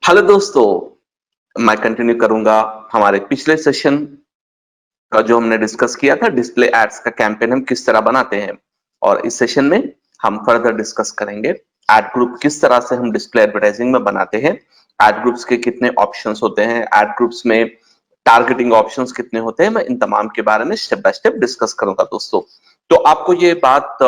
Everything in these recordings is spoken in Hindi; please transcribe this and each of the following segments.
हेलो दोस्तों, मैं कंटिन्यू करूंगा हमारे पिछले सेशन का जो हमने डिस्कस किया था डिस्प्ले एड्स का कैंपेन हम किस तरह बनाते हैं। और इस सेशन में हम फर्दर डिस्कस करेंगे एड ग्रुप किस तरह से हम डिस्प्ले एडवर्टाइजिंग में बनाते हैं, एड ग्रुप्स के कितने ऑप्शंस होते हैं, एड ग्रुप्स में टारगेटिंग ऑप्शंस कितने होते हैं। मैं इन तमाम के बारे में स्टेप बाय स्टेप डिस्कस करूंगा दोस्तों। तो आपको ये बात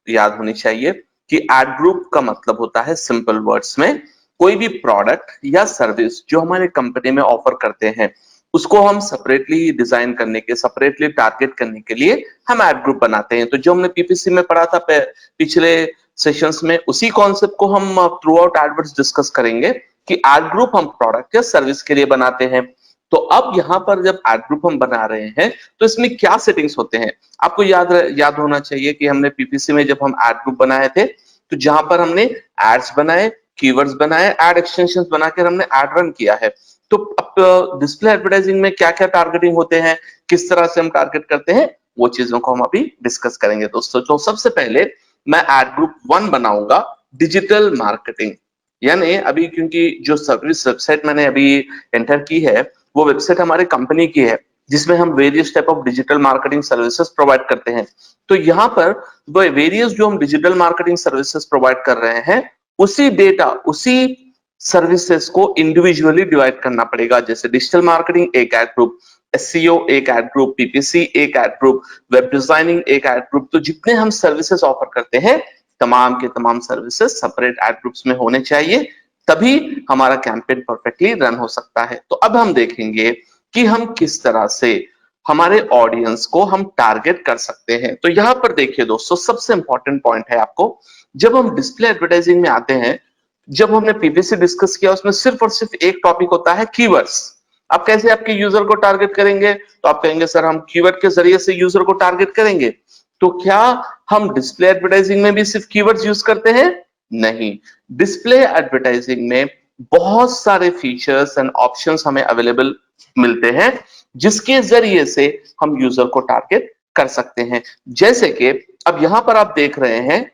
याद होनी चाहिए कि एड ग्रुप का मतलब होता है सिंपल वर्ड्स में कोई भी प्रोडक्ट या सर्विस जो हमारे कंपनी में ऑफर करते हैं उसको हम सेपरेटली डिजाइन करने के सेपरेटली टारगेट करने के लिए हम एड ग्रुप बनाते हैं। तो जो हमने पीपीसी में पढ़ा था पिछले सेशंस में उसी कॉन्सेप्ट को हम थ्रू आउट एडवर्ड्स डिस्कस करेंगे कि एड ग्रुप हम प्रोडक्ट या सर्विस के लिए बनाते हैं। तो अब यहाँ पर जब एड ग्रुप हम बना रहे हैं तो इसमें क्या सेटिंग्स होते हैं आपको याद होना चाहिए कि हमने पीपीसी में जब हम एड ग्रुप बनाए थे तो जहां पर हमने एड्स बनाए, कीवर्ड्स बनाए, एड एक्सटेंशंस बनाकर हमने एड रन किया है। तो अब डिस्प्ले एडवर्टाइजिंग में क्या क्या टारगेटिंग होते हैं, किस तरह से हम टारगेट करते हैं, वो चीजों को हम अभी डिस्कस करेंगे दोस्तों। तो सबसे पहले मैं एड ग्रुप 1 बनाऊंगा, डिजिटल मार्केटिंग। यानी अभी क्योंकि जो सर्विस वेबसाइट मैंने अभी एंटर की है वो वेबसाइट हमारे कंपनी की है जिसमें हम various type of digital marketing services provide करते हैं। तो यहाँ पर वो वेरियस जो हम डिजिटल मार्केटिंग सर्विसेज प्रोवाइड कर रहे हैं उसी डेटा उसी सर्विसेज को इंडिविजुअली डिवाइड करना पड़ेगा। जैसे डिजिटल मार्केटिंग एक एड ग्रुप, एसईओ एक एड ग्रुप, पीपीसी एक एड ग्रुप, वेब डिजाइनिंग एक एड ग्रुप। तो जितने हम सर्विसेज ऑफर करते हैं तमाम के तमाम सर्विसेज सेपरेट एड ग्रुप्स में होने चाहिए, तभी हमारा कैंपेन परफेक्टली रन हो सकता है। तो अब हम देखेंगे कि हम किस तरह से हमारे ऑडियंस को हम टारगेट कर सकते हैं। तो यहां पर देखिए दोस्तों, सबसे इंपॉर्टेंट पॉइंट है आपको, जब हम डिस्प्ले एडवर्टाइजिंग में आते हैं, जब हमने पीपीसी डिस्कस किया उसमें सिर्फ और सिर्फ एक टॉपिक होता है कीवर्ड्स। आप कैसे आपके यूजर को टारगेट करेंगे, तो आप कहेंगे सर हम कीवर्ड के जरिए से यूजर को टारगेट करेंगे। तो क्या हम डिस्प्ले एडवर्टाइजिंग में भी सिर्फ कीवर्ड्स यूज करते हैं? नहीं, डिस्प्ले एडवर्टाइजिंग में बहुत सारे फीचर्स एंड ऑप्शंस हमें अवेलेबल मिलते हैं जिसके जरिए से हम यूजर को टारगेट कर सकते हैं। जैसे कि अब यहां पर आप देख रहे हैं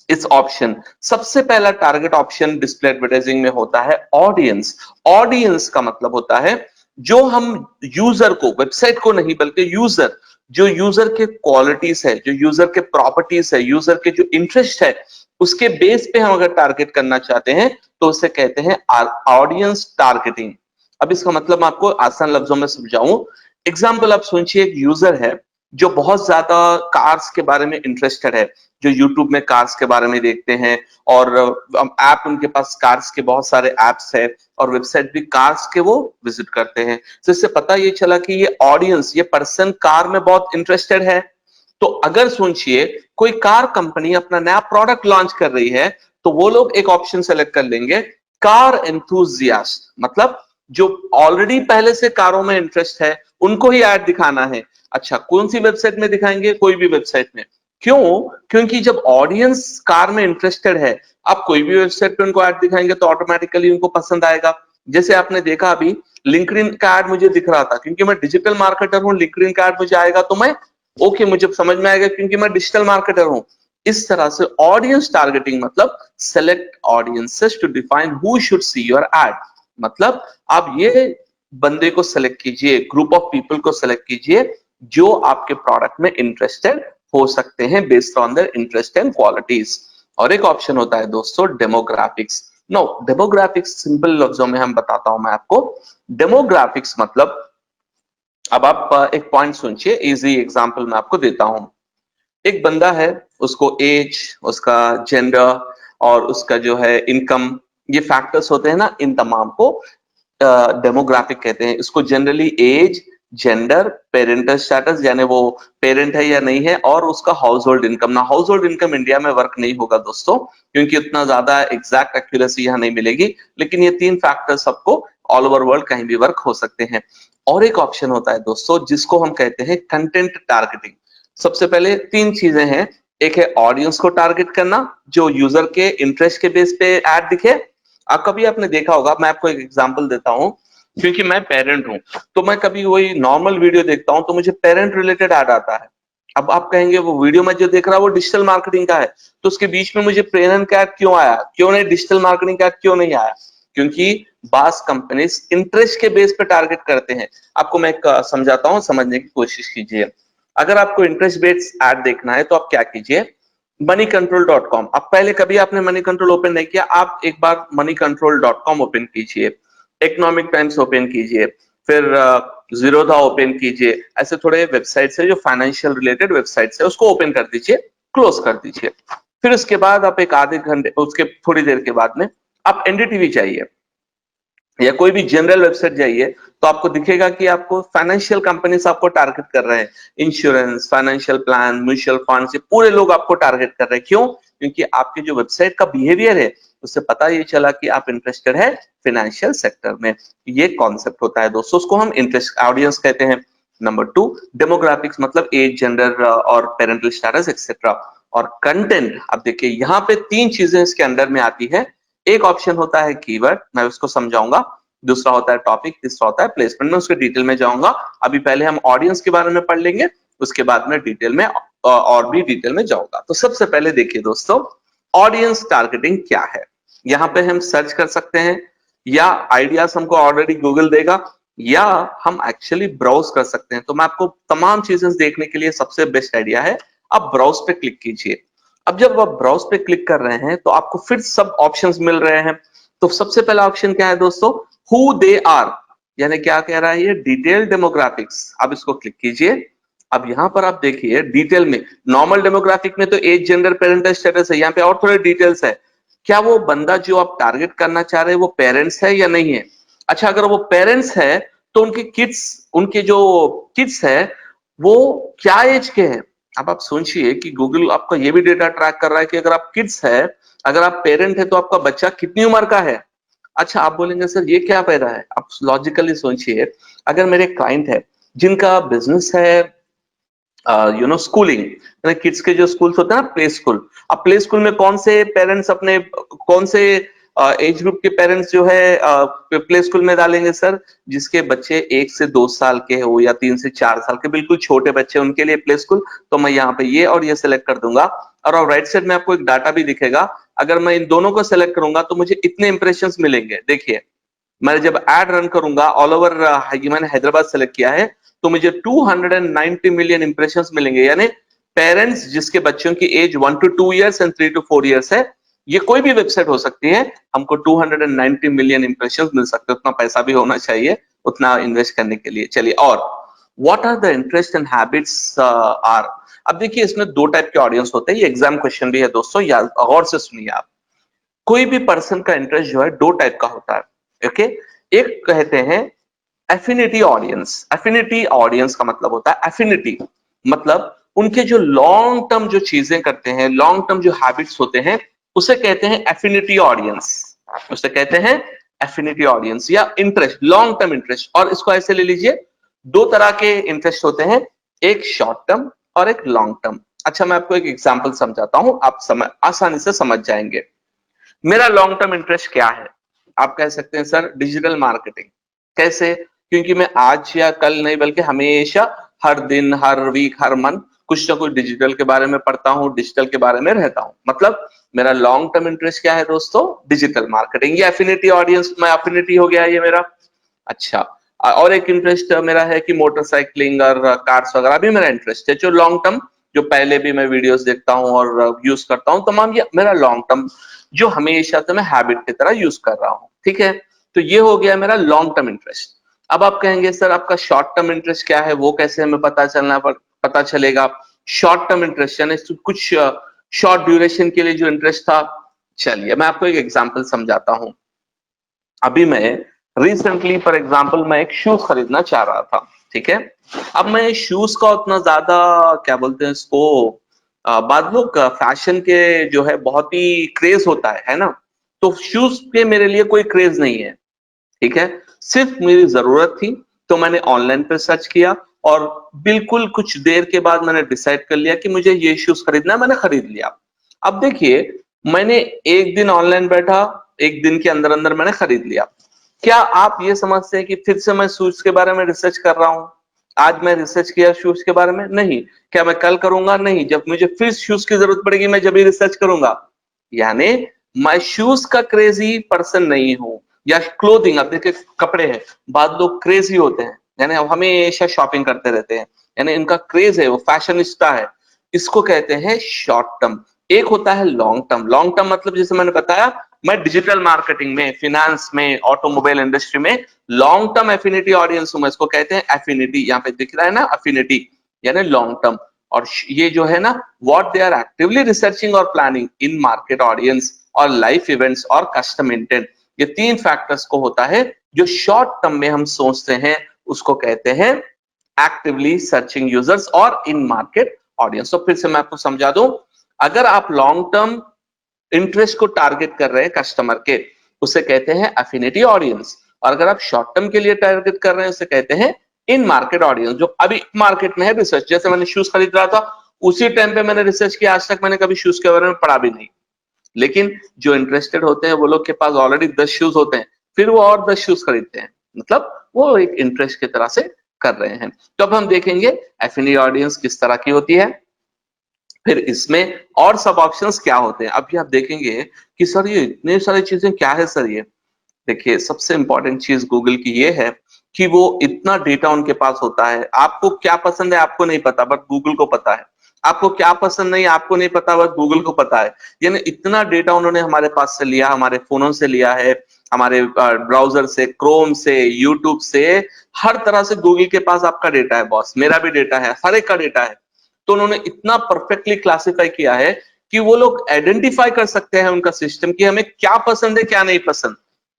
इस ऑप्शन, सबसे पहला टारगेट ऑप्शन डिस्प्ले एडवर्टाइजिंग में होता है ऑडियंस। ऑडियंस का मतलब होता है जो हम यूजर को, वेबसाइट को नहीं बल्कि यूजर, जो यूजर के क्वालिटीज है, जो यूजर के प्रॉपर्टीज है, यूजर के जो इंटरेस्ट है उसके बेस पे हम अगर टारगेट करना चाहते हैं तो उसे कहते हैं ऑडियंस टारगेटिंग। अब इसका मतलब मैं आपको आसान लफ्जों में समझाऊं। एग्जाम्पल आप सोचिए, एक यूजर है जो बहुत ज्यादा कार्स के बारे में इंटरेस्टेड है, जो यूट्यूब में कार्स के बारे में देखते हैं और ऐप उनके पास कार्स के बहुत सारे ऐप्स है और वेबसाइट भी कार्स के वो विजिट करते हैं। तो इससे पता ये चला कि ये ऑडियंस, ये पर्सन कार में बहुत इंटरेस्टेड है। तो अगर सोचिए कोई कार कंपनी अपना नया प्रोडक्ट लॉन्च कर रही है तो वो लोग एक ऑप्शन सेलेक्ट कर लेंगे, कार एंथुजियास्ट, मतलब जो ऑलरेडी पहले से कारों में इंटरेस्ट है उनको ही ऐड दिखाना है। अच्छा, कौन सी वेबसाइट में दिखाएंगे? कोई भी वेबसाइट में। क्यों? क्योंकि जब ऑडियंस कार में इंटरेस्टेड है, आप कोई भी वेबसाइट पे उनको ऐड दिखाएंगे तो ऑटोमेटिकली उनको पसंद आएगा। जैसे आपने देखा अभी लिंक्डइन का ऐड मुझे दिख रहा था, क्योंकि मैं डिजिटल मार्केटर हूं, लिंक्डइन का ऐड मुझे आएगा तो मैं ओके, मुझे समझ में आएगा क्योंकि मैं डिजिटल मार्केटर हूं। इस तरह से ऑडियंस टारगेटिंग मतलब select audiences to define who should see your ad. मतलब आप ये बंदे को सेलेक्ट कीजिए, ग्रुप ऑफ पीपल को सेलेक्ट कीजिए जो आपके प्रोडक्ट में इंटरेस्टेड हो सकते हैं based on their interest and qualities. और एक ऑप्शन होता है दोस्तों डेमोग्राफिक्स। नो, डेमोग्राफिक्स सिंपल लफ्जों में हम बताता हूं मैं आपको। डेमोग्राफिक्स मतलब, अब आप एक पॉइंट सुनिए, इजी एग्जांपल मैं आपको देता हूं। एक बंदा है, उसको एज, उसका जेंडर और उसका जो है इनकम, ये फैक्टर्स होते हैं ना, इन तमाम को डेमोग्राफिक कहते हैं। इसको generally age, gender, parental status यानी वो पेरेंट है या नहीं है, और उसका हाउस होल्ड इनकम। ना हाउस होल्ड इनकम इंडिया में वर्क नहीं होगा दोस्तों, क्योंकि उतना ज्यादा एग्जैक्ट एक्यूरेसी यहाँ नहीं मिलेगी, लेकिन ये तीन फैक्टर सबको ऑल ओवर वर्ल्ड कहीं भी वर्क हो सकते हैं। और एक ऑप्शन होता है दोस्तों जिसको हम कहते हैं कंटेंट टारगेटिंग। सबसे पहले तीन चीजें हैं, एक है ऑडियंस को टारगेट करना, जो यूजर के इंटरेस्ट के बेस पे ऐड दिखे। आप कभी आपने देखा होगा, मैं आपको एक एग्जांपल देता हूं, क्योंकि मैं पेरेंट हूं तो मैं कभी वही नॉर्मल वीडियो देखता हूं तो मुझे पेरेंट रिलेटेड ऐड आता है। अब आप कहेंगे वो वीडियो में जो देख रहा है वो डिजिटल मार्केटिंग का है, तो उसके बीच में मुझे पेरेंट का ऐड क्यों आया, क्यों नहीं डिजिटल मार्केटिंग का ऐड क्यों नहीं आया? क्योंकि बास कंपनीज इंटरेस्ट के बेस पे टारगेट करते हैं। आपको मैं एक समझाता हूं, समझने की कोशिश कीजिए। अगर आपको इंटरेस्ट बेस्ड ऐड देखना है तो आप क्या कीजिए, moneycontrol.com। अब पहले कभी आपने मनी कंट्रोल ओपन नहीं किया, आप एक बार moneycontrol.com ओपन कीजिए, इकोनॉमिक टाइम्स ओपन कीजिए, फिर जीरोधा ओपन कीजिए। ऐसे थोड़े वेबसाइट्स है जो फाइनेंशियल रिलेटेड वेबसाइट्स है, उसको ओपन कर दीजिए, क्लोज कर दीजिए। फिर उसके बाद आप एक आधे घंटे, उसके थोड़ी देर के बाद में आप एनडीटीवी चाहिए या कोई भी जनरल वेबसाइट जाइए, तो आपको दिखेगा कि आपको फाइनेंशियल कंपनीज आपको टारगेट कर रहे हैं। Insurance, financial plan, mutual fund से पूरे लोग आपको टारगेट कर रहे हैं। क्यों? क्योंकि आपके जो वेबसाइट का बिहेवियर है उससे पता ये चला कि आप इंटरेस्टेड है फाइनेंशियल सेक्टर में। ये कॉन्सेप्ट होता है दोस्तों, उसको हम इंटरेस्ट ऑडियंस कहते हैं। नंबर 2, डेमोग्राफिक्स, मतलब एज, जेंडर और पेरेंटल स्टेटस एक्सेट्रा। और कंटेंट, अब देखिए यहाँ पे 3 चीजें इसके अंडर में आती है। एक ऑप्शन होता है कीवर्ड, मैं उसको समझाऊंगा। दूसरा होता है टॉपिक, तीसरा होता है प्लेसमेंट। में उसके डिटेल में जाऊंगा। अभी पहले हम ऑडियंस के बारे में पढ़ लेंगे, उसके बाद में डिटेल में और भी डिटेल में जाऊंगा। तो सबसे पहले देखिए दोस्तों, ऑडियंस टारगेटिंग क्या है। यहाँ पे हम सर्च कर सकते हैं, या आइडियाज हमको ऑलरेडी गूगल देगा, या हम एक्चुअली ब्राउज कर सकते हैं। तो मैं आपको तमाम चीजें देखने के लिए सबसे बेस्ट आइडिया है, आप ब्राउज पे क्लिक कीजिए। अब जब आप ब्राउज पे क्लिक कर रहे हैं तो आपको फिर सब ऑप्शंस मिल रहे हैं। तो सबसे पहला ऑप्शन क्या है दोस्तों, हु दे आर, यानी क्या कह रहा है ये, डिटेल डेमोग्राफिक्स। अब इसको क्लिक कीजिए। अब यहां पर आप देखिए डिटेल में, नॉर्मल डेमोग्राफिक में तो एज, जेंडर, पेरेंटल स्टेटस है, यहाँ पे और थोड़े डिटेल्स है। क्या वो बंदा जो आप टारगेट करना चाह रहे हैं वो पेरेंट्स है या नहीं है? अच्छा, अगर वो पेरेंट्स है तो उनके किड्स, उनके जो किड्स है वो क्या एज के हैं? अब आप सोचिए कि गूगल आपका ये भी डेटा ट्रैक कर रहा है कि अगर आप किड्स है, अगर आप पेरेंट है, तो आपका बच्चा कितनी उम्र का है। अच्छा, आप बोलेंगे सर ये क्या फायदा है? आप लॉजिकली सोचिए, अगर मेरे क्लाइंट है जिनका बिजनेस है स्कूलिंग, किड्स के जो स्कूल्स होते हैं ना, प्ले स्कूल। अब प्ले स्कूल में कौन से पेरेंट्स अपने, कौन से एज ग्रुप के पेरेंट्स जो है प्ले स्कूल में डालेंगे सर? जिसके बच्चे 1 से 2 साल के हो या 3 से 4 साल के, बिल्कुल छोटे बच्चे, उनके लिए प्ले स्कूल। तो मैं यहाँ पे ये और ये सिलेक्ट कर दूंगा। और राइट साइड में आपको एक डाटा भी दिखेगा। अगर मैं इन दोनों को सिलेक्ट करूंगा तो मुझे इतने इंप्रेशंस मिलेंगे। देखिए, मैं जब एड रन करूंगा ऑल ओवर, मैंने हैदराबाद सेलेक्ट किया है, तो मुझे 290 मिलियन इंप्रेशंस मिलेंगे। यानी पेरेंट्स जिसके बच्चों की age 1 to 2 years and 3 to 4 years है, ये कोई भी वेबसाइट हो सकती है, हमको 290 मिलियन इंप्रेशंस मिल सकते हैं। उतना पैसा भी होना चाहिए उतना इन्वेस्ट करने के लिए। चलिए, और what are the interest and habits are. अब देखिए, इसमें 2 टाइप के ऑडियंस होते हैं। ये एग्जाम क्वेश्चन भी है दोस्तों, या गौर से सुनिए आप। कोई भी पर्सन का इंटरेस्ट जो है 2 टाइप का होता है। ओके, एक कहते हैं एफिनिटी ऑडियंस। एफिनिटी ऑडियंस का मतलब होता है, एफिनिटी मतलब उनके जो लॉन्ग टर्म जो चीजें करते हैं, लॉन्ग टर्म जो हैबिट्स होते हैं, उसे कहते हैं एफिनिटी ऑडियंस। उसे कहते हैं एफिनिटी ऑडियंस या इंटरेस्ट, लॉन्ग टर्म इंटरेस्ट। और इसको ऐसे ले लीजिए, 2 तरह के इंटरेस्ट होते हैं, एक शॉर्ट टर्म और एक लॉन्ग टर्म। अच्छा, मैं आपको एक एग्जांपल समझाता हूं, आप आसानी से समझ जाएंगे। मेरा लॉन्ग टर्म इंटरेस्ट क्या है? आप कह सकते हैं सर डिजिटल मार्केटिंग। कैसे? क्योंकि मैं आज या कल नहीं बल्कि हमेशा, हर दिन, हर वीक, हर मंथ कुछ ना कुछ डिजिटल के बारे में पढ़ता हूँ, डिजिटल के बारे में रहता हूँ। मतलब मेरा लॉन्ग टर्म इंटरेस्ट क्या है दोस्तों? Digital marketing. ये एफिनिटी ऑडियंस में एफिनिटी हो गया ये मेरा। अच्छा, और एक इंटरेस्ट मेरा है कि मोटरसाइकिलिंग और कार्स वगैरह भी मेरा इंटरेस्ट है, जो लॉन्ग टर्म, जो पहले भी मैं वीडियोस देखता हूँ और यूज करता हूँ तमाम, ये मेरा लॉन्ग टर्म जो हमेशा से मैं हैबिट की तरह यूज कर रहा हूँ। ठीक है, तो ये हो गया मेरा लॉन्ग टर्म इंटरेस्ट। अब आप कहेंगे सर आपका शॉर्ट टर्म इंटरेस्ट क्या है, वो कैसे हमें पता चलेगा? शॉर्ट टर्म इंटरेस्ट यानी कुछ शॉर्ट ड्यूरेशन के लिए जो इंटरेस्ट था। चलिए, मैं आपको एक एग्जांपल समझाता हूँ। अभी मैं रिसेंटली, फॉर एग्जांपल, मैं एक शूज खरीदना चाह रहा था। ठीक है, अब मैं शूज का उतना ज्यादा, क्या बोलते हैं इसको, बाद लोग फैशन के जो है बहुत ही क्रेज होता है ना? तो शूज के मेरे लिए कोई क्रेज नहीं है। ठीक है, सिर्फ मेरी जरूरत थी, तो मैंने ऑनलाइन पे सर्च किया और बिल्कुल कुछ देर के बाद मैंने डिसाइड कर लिया कि मुझे ये शूज खरीदना है, मैंने खरीद लिया। अब देखिए, मैंने एक दिन ऑनलाइन बैठा, एक दिन के अंदर अंदर मैंने खरीद लिया। क्या आप ये समझते हैं कि फिर से मैं शूज के बारे में रिसर्च कर रहा हूं? आज मैं रिसर्च किया शूज के बारे में? नहीं। क्या मैं कल करूंगा? नहीं। जब मुझे फिर शूज की जरूरत पड़ेगी मैं जब भी रिसर्च करूंगा। यानी मैं शूज का क्रेजी पर्सन नहीं हूं, या क्लोथिंग, अब देखिए कपड़े हैं, बाद लोग क्रेजी होते हैं, यानी अब हमेशा शॉपिंग करते रहते हैं, यानी इनका क्रेज है, वो फैशनिस्टा है, इसको कहते हैं शॉर्ट टर्म। एक होता है लॉन्ग टर्म। लॉन्ग टर्म मतलब जैसे मैंने बताया, मैं डिजिटल मार्केटिंग में, फिनेंस में, ऑटोमोबाइल इंडस्ट्री में लॉन्ग टर्म एफिनिटी ऑडियंस हूं मैं, इसको कहते हैं एफिनिटी। यहाँ पे दिख रहा है ना एफिनिटी, यानी लॉन्ग टर्म। और ये जो है ना, what they are actively researching और प्लानिंग इन मार्केट ऑडियंस और लाइफ इवेंट्स और कस्टम इंटेंट, ये तीन फैक्टर्स को होता है जो शॉर्ट टर्म में हम सोचते हैं, उसको कहते हैं एक्टिवली सर्चिंग यूजर्स और इन मार्केट ऑडियंस। तो फिर से मैं आपको समझा दूं, अगर आप लॉन्ग टर्म इंटरेस्ट को टारगेट कर रहे हैं कस्टमर के, उसे कहते हैं एफिनिटी ऑडियंस। और अगर आप शॉर्ट टर्म के लिए टारगेट कर रहे हैं, उसे कहते हैं इन मार्केट ऑडियंस, जो अभी मार्केट में है रिसर्च। जैसे मैंने शूज खरीद रहा था, उसी टाइम पे मैंने रिसर्च किया, आज तक मैंने कभी शूज के बारे में पढ़ा भी नहीं। लेकिन जो इंटरेस्टेड होते हैं वो लोग के पास ऑलरेडी 10 शूज होते हैं, फिर वो और 10 शूज खरीदते हैं, मतलब वो एक इंटरेस्ट की तरह से कर रहे हैं। तो अब हम देखेंगे एफिनिटी ऑडियंस किस तरह की होती है, फिर इसमें और सब ऑप्शंस क्या होते हैं। अभी आप देखेंगे कि सर ये इतने सारी चीजें क्या है सर ये। देखिए सबसे इंपॉर्टेंट चीज गूगल की ये है कि वो इतना डेटा उनके पास होता है। आपको क्या पसंद है आपको नहीं पता, बट गूगल को पता है। आपको क्या पसंद नहीं आपको नहीं पता, बट गूगल को पता है। यानी इतना डेटा उन्होंने हमारे पास से लिया, हमारे फोनों से लिया है, हमारे ब्राउजर से, क्रोम से, यूट्यूब से, हर तरह से गूगल के पास आपका डेटा है बॉस, मेरा भी डेटा है, हर एक का डेटा है। तो उन्होंने इतना परफेक्टली क्लासिफाई किया है कि वो लोग आइडेंटिफाई कर सकते हैं, उनका सिस्टम, कि हमें क्या पसंद है क्या नहीं पसंद।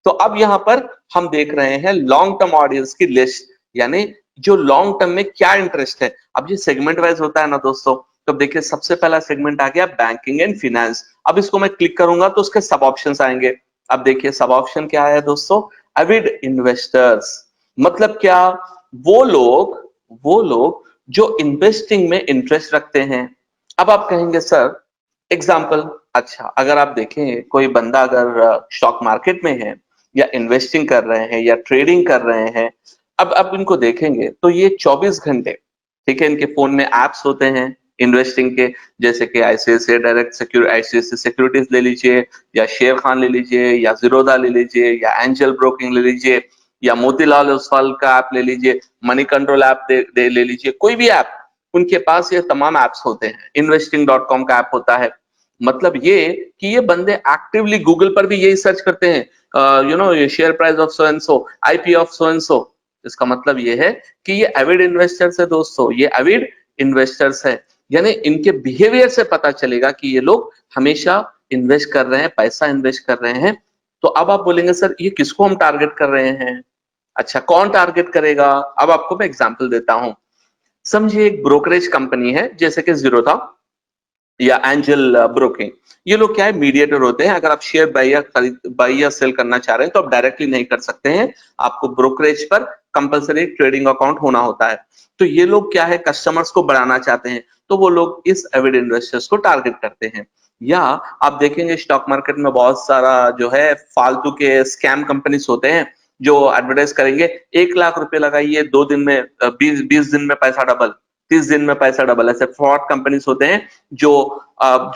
तो अब यहां पर हम देख रहे हैं लॉन्ग टर्म ऑडियंस की लिस्ट, यानी जो लॉन्ग टर्म में क्या इंटरेस्ट है। अब ये सेगमेंट वाइज होता है ना दोस्तों, तो देखिए सबसे पहला सेगमेंट आ गया बैंकिंग एंड फिनेंस। अब इसको मैं क्लिक करूंगा तो उसके सब ऑप्शंस आएंगे। अब देखिए सब ऑप्शन क्या है दोस्तों, एविड इन्वेस्टर्स, मतलब क्या, वो लोग जो इन्वेस्टिंग में इंटरेस्ट रखते हैं। अब आप कहेंगे सर एग्जाम्पल, अच्छा अगर आप देखें कोई बंदा अगर स्टॉक मार्केट में है या इन्वेस्टिंग कर रहे हैं या ट्रेडिंग कर रहे हैं, अब इनको देखेंगे तो ये 24 घंटे, ठीक है, इनके फोन में एप्स होते हैं इन्वेस्टिंग के, जैसे कि आईसीआईसीआई डायरेक्ट आईसीआईसीआई सिक्योरिटीज ले लीजिए, या शेर खान ले लीजिए, या जीरोधा ले लीजिए, या एंजल ब्रोकिंग ले लीजिए, या मोतीलाल ओसवाल का ऐप ले लीजिए, मनी कंट्रोल ऐप ले लीजिए, कोई भी ऐप, उनके पास ये तमाम एप्स होते हैं। इन्वेस्टिंग.com का ऐप होता है। मतलब ये कि ये बंदे एक्टिवली गूगल पर भी यही सर्च करते हैं, ये share price of so and so, IP of so and so. इसका मतलब ये है कि ये एविड इन्वेस्टर्स है दोस्तों, ये एविड इन्वेस्टर्स है। यानी इनके बिहेवियर से पता चलेगा कि ये लोग हमेशा इन्वेस्ट कर रहे हैं, पैसा इन्वेस्ट कर रहे हैं। तो अब आप बोलेंगे सर ये किसको हम टारगेट कर रहे हैं, अच्छा कौन टारगेट करेगा। अब आपको मैं एग्जांपल देता हूं। समझिए एक ब्रोकरेज कंपनी है जैसे कि जीरोधा या एंजल ब्रोकिंग, ये लोग क्या है, मीडिएटर होते हैं। अगर आप शेयर बाई या सेल करना चाह रहे हैं तो आप डायरेक्टली नहीं कर सकते हैं, आपको ब्रोकरेज पर कंपलसरी ट्रेडिंग अकाउंट होना होता है। तो ये लोग क्या है, कस्टमर्स को बढ़ाना चाहते हैं, तो वो लोग इस एविड इन्वेस्टर्स को टारगेट करते हैं। या आप देखेंगे स्टॉक मार्केट में बहुत सारा जो है फालतू के स्कैम कंपनीज होते हैं, जो एडवर्टाइज करेंगे 1 लाख रुपए लगाइए 2 दिन में, 20 दिन में पैसा डबल, 30 दिन में पैसा डबल। ऐसे फ्रॉड कंपनीज होते हैं जो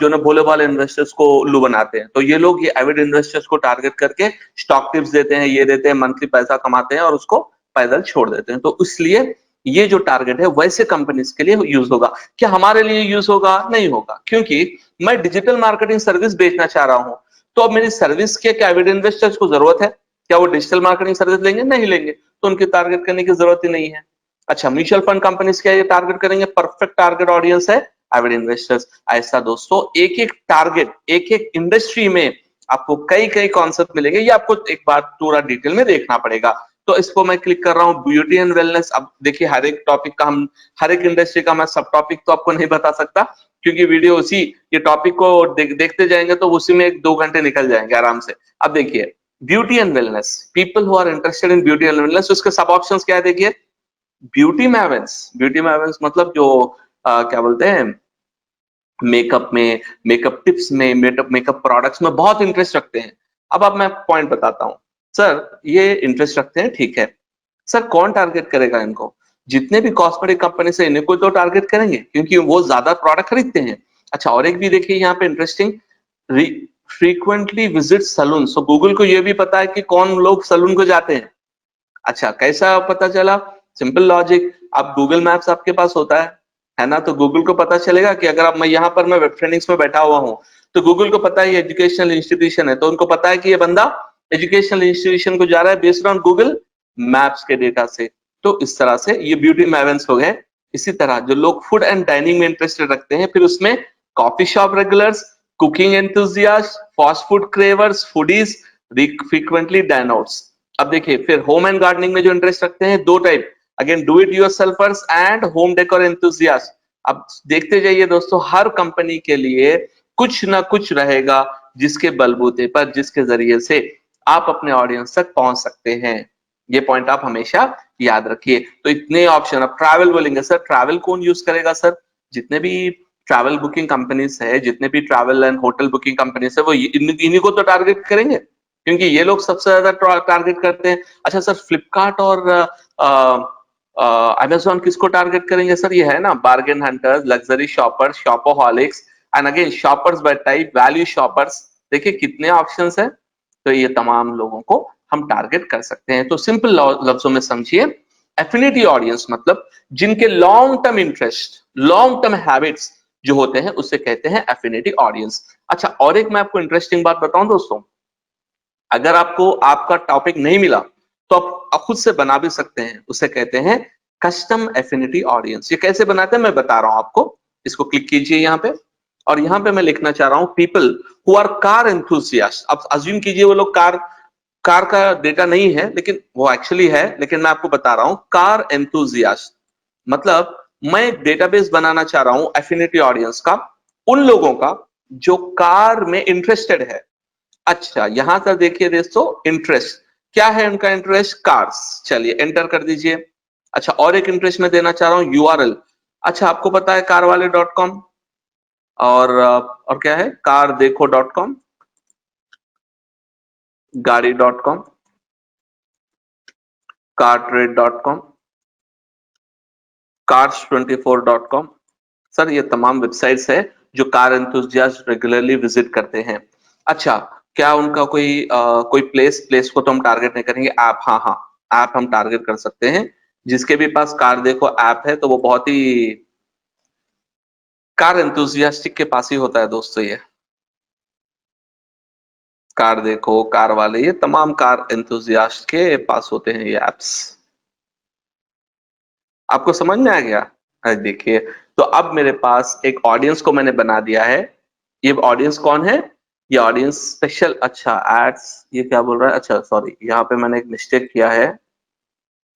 जो ना भोले भाले इन्वेस्टर्स को उल्लू बनाते हैं। तो ये लोग ये एविड इन्वेस्टर्स को टारगेट करके स्टॉक टिप्स देते हैं, ये देते हैं, मंथली पैसा कमाते हैं और उसको पैदल छोड़ देते हैं। तो इसलिए ये जो टारगेट है वैसे कंपनीज के लिए यूज होगा। क्या हमारे लिए यूज होगा? नहीं होगा, क्योंकि मैं डिजिटल मार्केटिंग सर्विस बेचना चाह रहा हूं। तो अब मेरी सर्विस के क्या एविड इन्वेस्टर्स को जरूरत है? क्या वो डिजिटल मार्केटिंग सर्विस लेंगे? नहीं लेंगे, तो उनकी टारगेट करने की जरूरत ही नहीं है। अच्छा म्यूचुअल फंड कंपनीज क्या ये टारगेट करेंगे? परफेक्ट टारगेट ऑडियंस है एविड इन्वेस्टर्स। ऐसा दोस्तों एक एक टारगेट, एक एक इंडस्ट्री में आपको कई कई कॉन्सेप्ट मिलेंगे, ये आपको एक बार पूरा डिटेल में देखना पड़ेगा। तो इसको मैं क्लिक कर रहा हूँ ब्यूटी एंड वेलनेस। अब देखिए हर एक टॉपिक का हम, हर एक इंडस्ट्री का मैं सब टॉपिक तो आपको नहीं बता सकता, क्योंकि वीडियो उसी ये टॉपिक को देखते जाएंगे तो उसी में 1-2 घंटे निकल जाएंगे आराम से। अब देखिए beauty and wellness, people who are interested in beauty and wellness, उसके सब ऑप्शंस क्या है देखिए। ब्यूटी में मतलब जो क्या बोलते हैं, मेकअप में, मेकअप टिप्स में, मेकअप प्रोडक्ट्स में बहुत इंटरेस्ट रखते हैं। अब मैं पॉइंट बताता हूँ। सर ये इंटरेस्ट रखते हैं, ठीक है, सर कौन टारगेट करेगा इनको? जितने भी कॉस्मेटिक कंपनी से इनको तो टारगेट करेंगे क्योंकि वो ज्यादा प्रोडक्ट खरीदते हैं। अच्छा और एक भी देखिए यहाँ पे interesting, frequently visit salon, so Google को ये भी पता है कि कौन लोग सलून को जाते हैं। अच्छा, कैसा पता चला? सिंपल लॉजिक, आप गूगल मैप्स आपके पास होता है ना? तो गूगल को पता चलेगा कि अगर अब मैं यहाँ पर मैं वेब ट्रेनिंग्स में बैठा हुआ हूँ, तो गूगल को पता है ये एजुकेशनल इंस्टीट्यूशन है, तो उनको पता है कि ये बंदा एजुकेशनल इंस्टीट्यूशन को जा रहा है बेस्ड ऑन गूगल मैप्स के डेटा से। तो इस तरह से ये ब्यूटी मैवेंस हो गए। इसी तरह जो लोग फूड एंड डाइनिंग में इंटरेस्टेड रखते हैं, फिर उसमें coffee shop regulars, cooking enthusiast, fast food cravers, foodies, frequently diners. अब देखिए, फिर होम एंड गार्डनिंग में जो इंटरेस्ट रखते हैं, दो type, again do it yourselfers and home decor enthusiast. अब देखते जाइए दोस्तों, हर कंपनी के लिए कुछ ना कुछ रहेगा जिसके बलबूते पर, जिसके जरिए से आप अपने ऑडियंस तक पहुंच सकते हैं। ये पॉइंट आप हमेशा याद रखिए। तो इतने ऑप्शन, अब ट्रैवल बोलेंगे, सर ट्रैवल कौन यूज करेगा? सर जितने भी ट्रैवल बुकिंग कंपनीज है, जितने भी travel and hotel booking companies है, वो इन्हीं को तो टारगेट करेंगे, क्योंकि ये लोग सबसे ज्यादा टारगेट करते हैं। अच्छा सर, फ्लिपकार्ट और अमेजोन किसको टारगेट करेंगे? सर ये है ना, bargain hunters, luxury shoppers, shopaholics, and again shoppers buy type, value shoppers. देखिए कितने ऑप्शंस है। तो ये तमाम लोगों को हम टारगेट कर सकते हैं। तो सिंपल लफ्जों में समझिए, एफिनिटी ऑडियंस मतलब जिनके long term interest, long term habits जो होते हैं, उसे कहते हैं एफिनिटी ऑडियंस। अच्छा, और एक मैं आपको इंटरेस्टिंग बात बताऊं दोस्तों, अगर आपको आपका टॉपिक नहीं मिला तो आप खुद से बना भी सकते हैं, उसे कहते हैं कस्टम एफिनिटी ऑडियंस। ये कैसे बनाते हैं मैं बता रहा हूं आपको। इसको क्लिक कीजिए यहाँ पे, और यहाँ पे मैं लिखना चाह रहा हूं people who are car enthusiast. अब अज्यूम कीजिए वो लोग कार, कार का डेटा नहीं है लेकिन वो एक्चुअली है, लेकिन मैं आपको बता रहा हूं कार एंथुसियास्ट मतलब मैं एक डेटाबेस बनाना चाह रहा हूं एफिनिटी ऑडियंस का, उन लोगों का जो कार में इंटरेस्टेड है। अच्छा, यहां तक देखिए दोस्तों, इंटरेस्ट क्या है उनका? Interest cars. चलिए एंटर कर दीजिए। अच्छा, और एक इंटरेस्ट मैं देना चाह रहा हूं यूआरएल। अच्छा, आपको पता है कार वाले डॉट कॉम, और क्या है, कार देखो डॉट कॉम, गाड़ी dot com, car trade dot com, cars24.com। Sir ये तमाम वेबसाइट्स है जो कार एंथुसियास्ट रेगुलरली विजिट करते हैं। अच्छा, क्या उनका कोई प्लेस को तो हम टारगेट नहीं करेंगे, ऐप, हाँ हाँ, ऐप हम टारगेट कर सकते हैं। जिसके भी पास कार देखो ऐप है तो वो बहुत ही कार एंथुसियास्टिक के पास ही होता है दोस्तों। ये कार देखो, कार वाले, ये तमाम कार एंथुसियास्ट के पास होते हैं ये एप्स। आपको समझ में आ गया? अरे देखिए, तो अब मेरे पास एक ऑडियंस को मैंने बना दिया है। ये ऑडियंस कौन है? ये ऑडियंस स्पेशल, अच्छा एड्स, ये क्या बोल रहा है? अच्छा सॉरी, यहाँ पे मैंने एक मिस्टेक किया है।